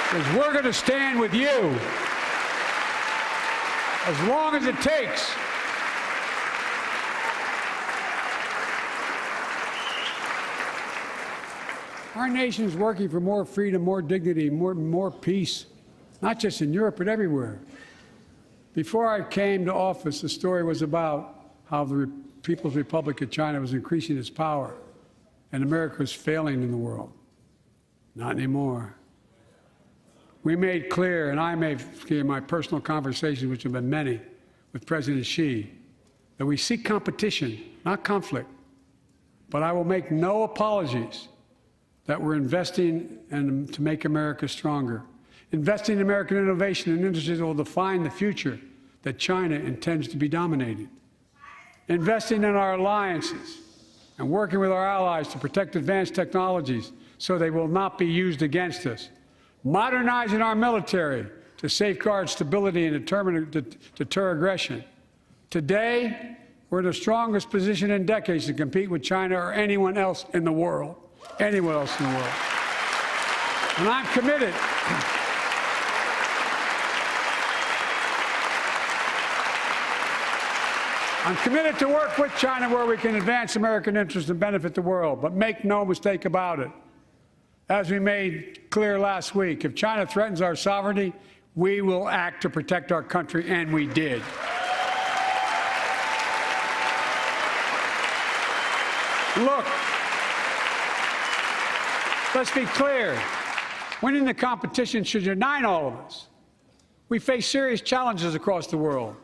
Because we're going to stand with you as long as it takes. Our nation is working for more freedom, more dignity, more peace, not just in Europe, but everywhere. Before I came to office, the story was about how the People's Republic of China was increasing its power and America was failing in the world. Not anymore. We made clear, and I made clear in my personal conversations, which have been many, with President Xi, that we seek competition, not conflict. But I will make no apologies that we're investing to make America stronger, investing in American innovation and industries that will define the future that China intends to be dominating, investing in our alliances and working with our allies to protect advanced technologies so they will not be used against us, modernizing our military to safeguard stability and deter aggression. Today, we're in the strongest position in decades to compete with China or anyone else in the world. Anyone else in the world. And I'm committed. I'm committed to work with China where we can advance American interests and benefit the world. But make no mistake about it. As we made clear last week, if China threatens our sovereignty, we will act to protect our country, and we did. Look, let's be clear. Winning the competition should unite all of us. We face serious challenges across the world.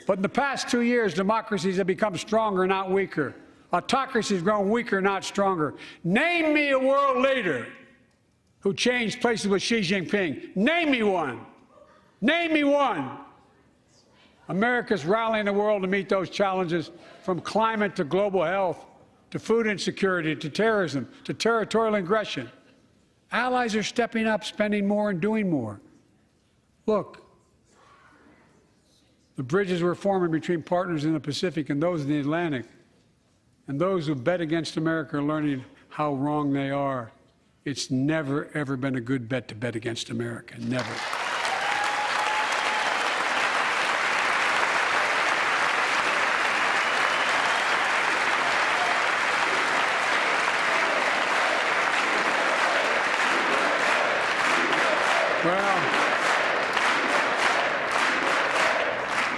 But in the past 2 years, democracies have become stronger, not weaker. Autocracies have grown weaker, not stronger. Name me a world leader who changed places with Xi Jinping. Name me one. Name me one. America's rallying the world to meet those challenges, from climate to global health, to food insecurity, to terrorism, to territorial aggression. Allies are stepping up, spending more, and doing more. Look, the bridges we're forming between partners in the Pacific and those in the Atlantic, and those who bet against America are learning how wrong they are. It's never, ever been a good bet to bet against America. Never. Well,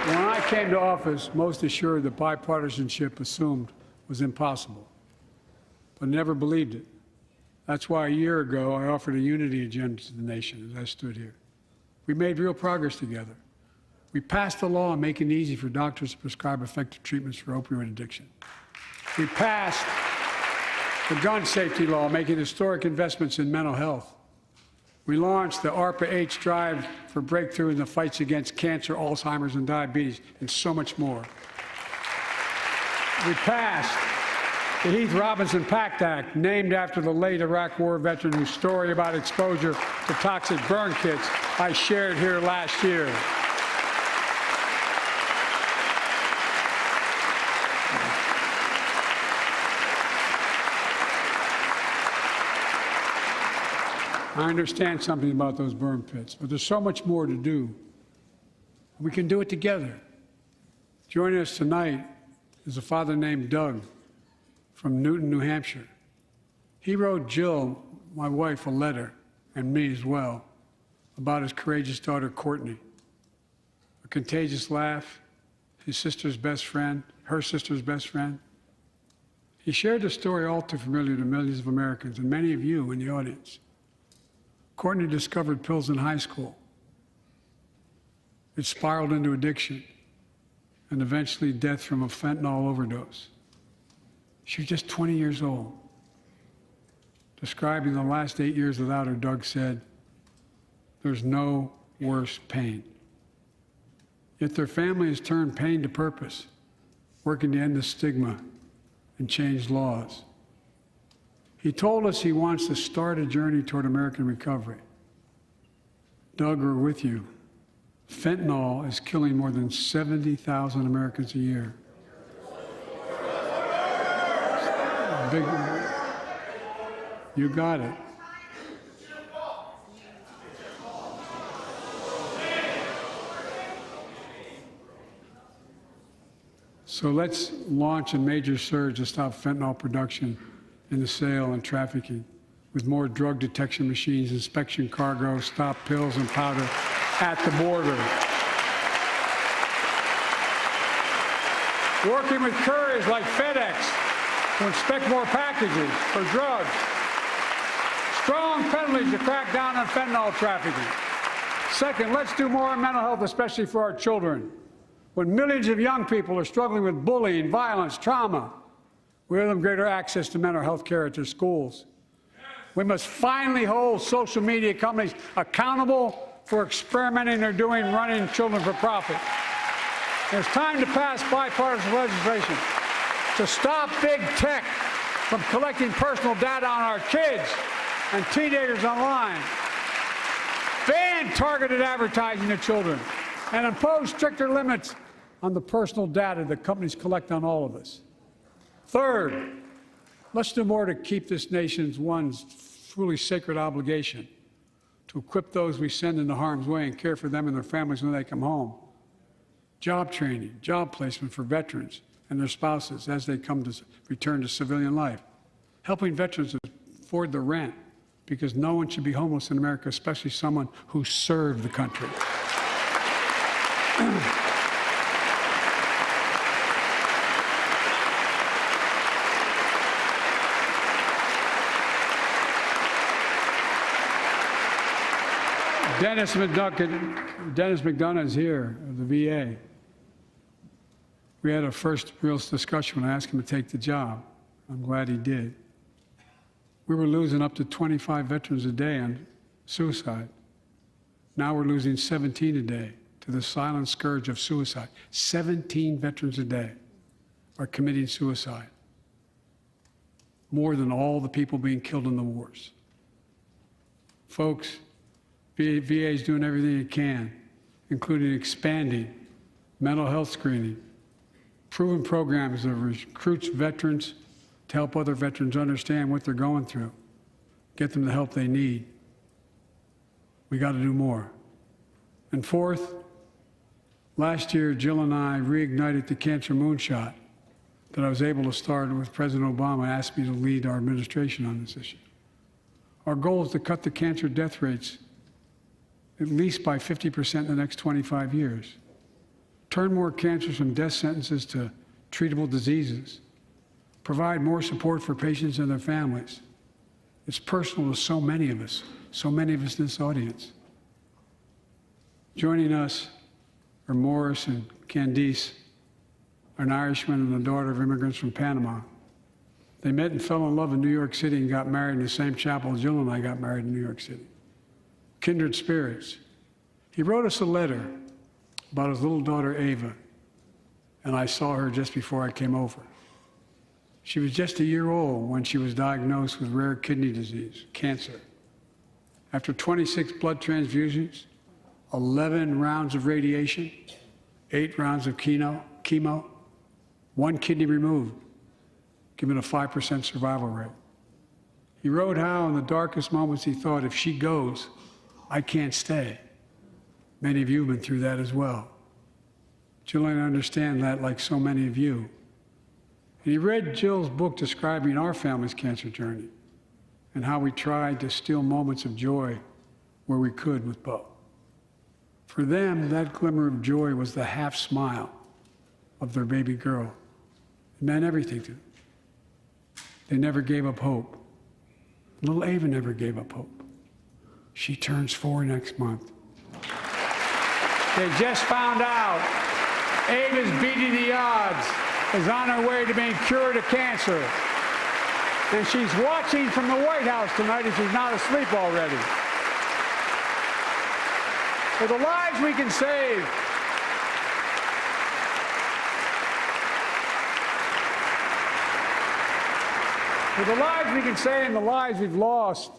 when I came to office, most assured that bipartisanship assumed was impossible, but never believed it. That's why a year ago I offered a unity agenda to the nation as I stood here. We made real progress together. We passed a law making it easy for doctors to prescribe effective treatments for opioid addiction. We passed the gun safety law, making historic investments in mental health. We launched the ARPA-H drive for breakthrough in the fights against cancer, Alzheimer's, and diabetes, and so much more. We passed the Heath Robinson PACT Act, named after the late Iraq War veteran whose story about exposure to toxic burn kits I shared here last year. I understand something about those burn pits, but there's so much more to do. We can do it together. Joining us tonight is a father named Doug from Newton, New Hampshire. He wrote Jill, my wife, a letter, and me as well, about his courageous daughter, Courtney. A contagious laugh, his sister's best friend, her sister's best friend. He shared a story all too familiar to millions of Americans and many of you in the audience. Courtney discovered pills in high school. It spiraled into addiction and eventually death from a fentanyl overdose. She was just 20 years old. Describing the last 8 years without her, Doug said, "There's no worse pain." Yet their family has turned pain to purpose, working to end the stigma and change laws. He told us he wants to start a journey toward American recovery. Doug, we're with you. Fentanyl is killing more than 70,000 Americans a year. You got it. So let's launch a major surge to stop fentanyl production in the sale and trafficking, with more drug detection machines, inspection cargo, stop pills and powder at the border. Working with couriers like FedEx to inspect more packages for drugs. Strong penalties to crack down on fentanyl trafficking. Second, let's do more on mental health, especially for our children. When millions of young people are struggling with bullying, violence, trauma, we give them greater access to mental health care at their schools. We must finally hold social media companies accountable for experimenting they're doing running children for profit. It's time to pass bipartisan legislation to stop big tech from collecting personal data on our kids and teenagers online, ban targeted advertising to children, and impose stricter limits on the personal data that companies collect on all of us. Third, let's do more to keep this nation's one truly sacred obligation, to equip those we send into harm's way and care for them and their families when they come home. Job training, job placement for veterans and their spouses as they come to return to civilian life. Helping veterans afford their rent, because no one should be homeless in America, especially someone who served the country. Dennis McDonough is here of the VA. We had a first real discussion when I asked him to take the job. I'm glad he did. We were losing up to 25 veterans a day on suicide. Now we're losing 17 a day to the silent scourge of suicide. 17 veterans a day are committing suicide. More than all the people being killed in the wars. Folks, VA is doing everything it can, including expanding mental health screening, proven programs that recruits veterans to help other veterans understand what they're going through, get them the help they need. We got to do more. And fourth, last year, Jill and I reignited the cancer moonshot that I was able to start with President Obama asked me to lead our administration on this issue. Our goal is to cut the cancer death rates at least by 50% in the next 25 years. Turn more cancers from death sentences to treatable diseases. Provide more support for patients and their families. It's personal to so many of us in this audience. Joining us are Morris and Candice, an Irishman and the daughter of immigrants from Panama. They met and fell in love in New York City and got married in the same chapel Jill and I got married in New York City. kindred spirits. He wrote us a letter about his little daughter, Ava, and I saw her just before I came over. She was just a year old when she was diagnosed with rare kidney disease, cancer. After 26 blood transfusions, 11 rounds of radiation, 8 rounds of chemo, 1 kidney removed, given a 5% survival rate. He wrote how in the darkest moments he thought, if she goes, I can't stay. Many of you have been through that as well. Jill and I understand that like so many of you. And he read Jill's book describing our family's cancer journey and how we tried to steal moments of joy where we could with Bo. For them, that glimmer of joy was the half smile of their baby girl. It meant everything to them. They never gave up hope. Little Ava never gave up hope. She turns 4 next month. They just found out Ava's beating the odds, is on her way to being cured of cancer. And she's watching from the White House tonight if she's not asleep already. For the lives we can save, for the lives we can save and the lives we've lost,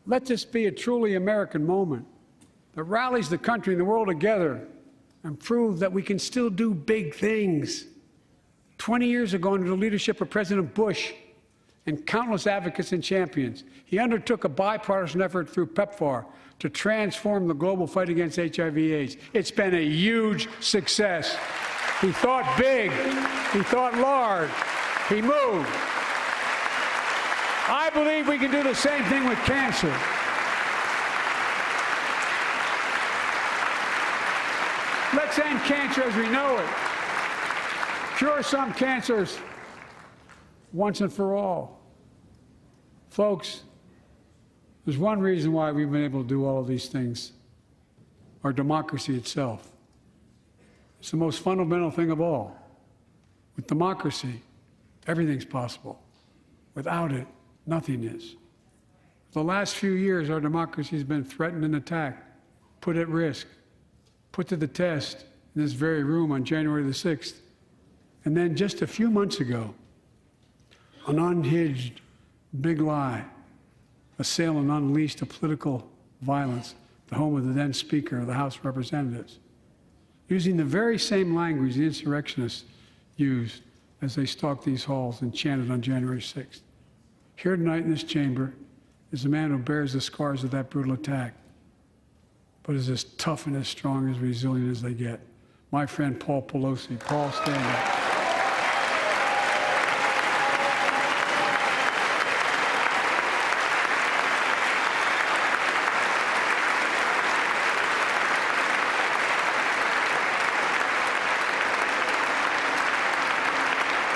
let this be a truly American moment that rallies the country and the world together and proves that we can still do big things. 20 years ago, under the leadership of President Bush and countless advocates and champions, he undertook a bipartisan effort through PEPFAR to transform the global fight against HIV/AIDS. It's been a huge success. He thought big. He thought large. He moved. I believe we can do the same thing with cancer. Let's end cancer as we know it. Cure some cancers once and for all. Folks, there's one reason why we've been able to do all of these things. Our democracy itself. It's the most fundamental thing of all. With democracy, everything's possible. Without it, nothing is. For the last few years, our democracy has been threatened and attacked, put at risk, put to the test in this very room on January the 6th. And then just a few months ago, an unhinged big lie assailed and unleashed a political violence, the home of the then Speaker of the House of Representatives, using the very same language the insurrectionists used as they stalked these halls and chanted on January 6th. Here tonight in this chamber is a man who bears the scars of that brutal attack, but is as tough and as strong, as resilient as they get. My friend Paul Pelosi. Paul, stand up.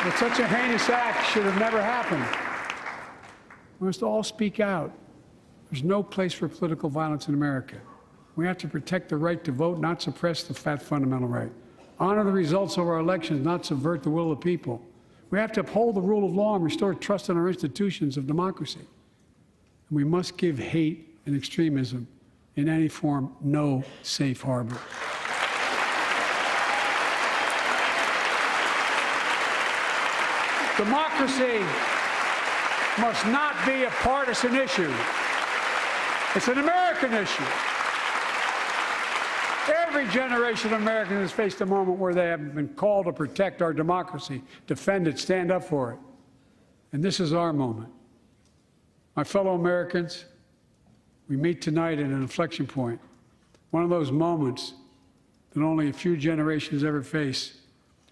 But such a heinous act should have never happened. We must all speak out. There's no place for political violence in America. We have to protect the right to vote, not suppress the fundamental right. Honor the results of our elections, not subvert the will of the people. We have to uphold the rule of law and restore trust in our institutions of democracy. And we must give hate and extremism in any form no safe harbor. Democracy must not be a partisan issue. It's an American issue. Every generation of Americans has faced a moment where they have been called to protect our democracy, defend it, stand up for it. And this is our moment. My fellow Americans, we meet tonight at an inflection point, one of those moments that only a few generations ever face,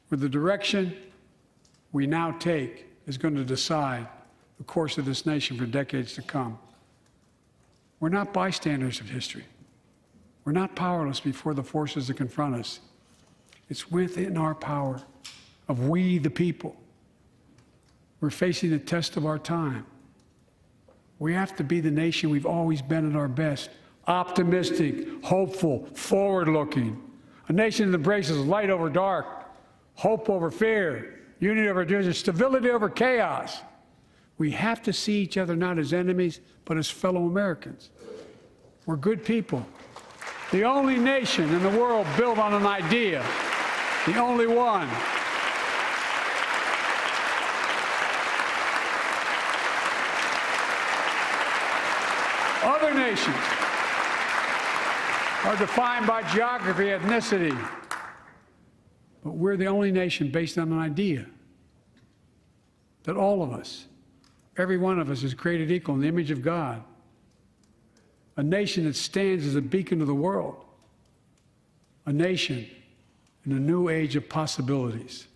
where the direction we now take is going to decide the course of this nation for decades to come. We're not bystanders of history. We're not powerless before the forces that confront us. It's within our power of we, the people. We're facing the test of our time. We have to be the nation we've always been at our best. Optimistic, hopeful, forward-looking. A nation that embraces light over dark, hope over fear, unity over division, stability over chaos. We have to see each other not as enemies, but as fellow Americans. We're good people. The only nation in the world built on an idea. The only one. Other nations are defined by geography, ethnicity. But we're the only nation based on an idea that all of us, every one of us, is created equal in the image of God. A nation that stands as a beacon to the world. A nation in a new age of possibilities.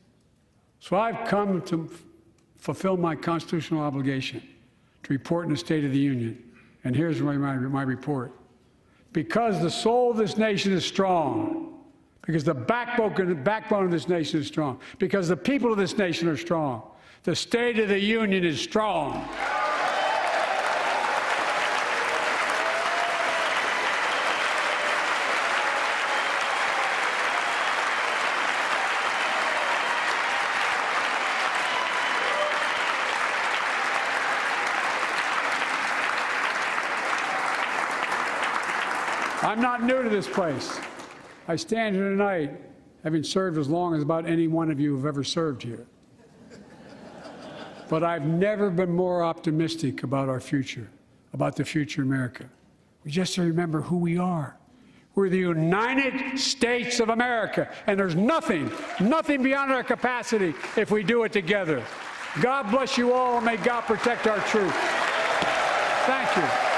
So I've come to fulfill my constitutional obligation to report in the State of the Union. And here's my report. Because the soul of this nation is strong, because the backbone of this nation is strong, because the people of this nation are strong, the State of the Union is strong. I'm not new to this place. I stand here tonight having served as long as about any one of you have ever served here. But I've never been more optimistic about our future, about the future of America. We just have to remember who we are. We're the United States of America, and there's nothing beyond our capacity if we do it together. God bless you all, and may God protect our troops. Thank you.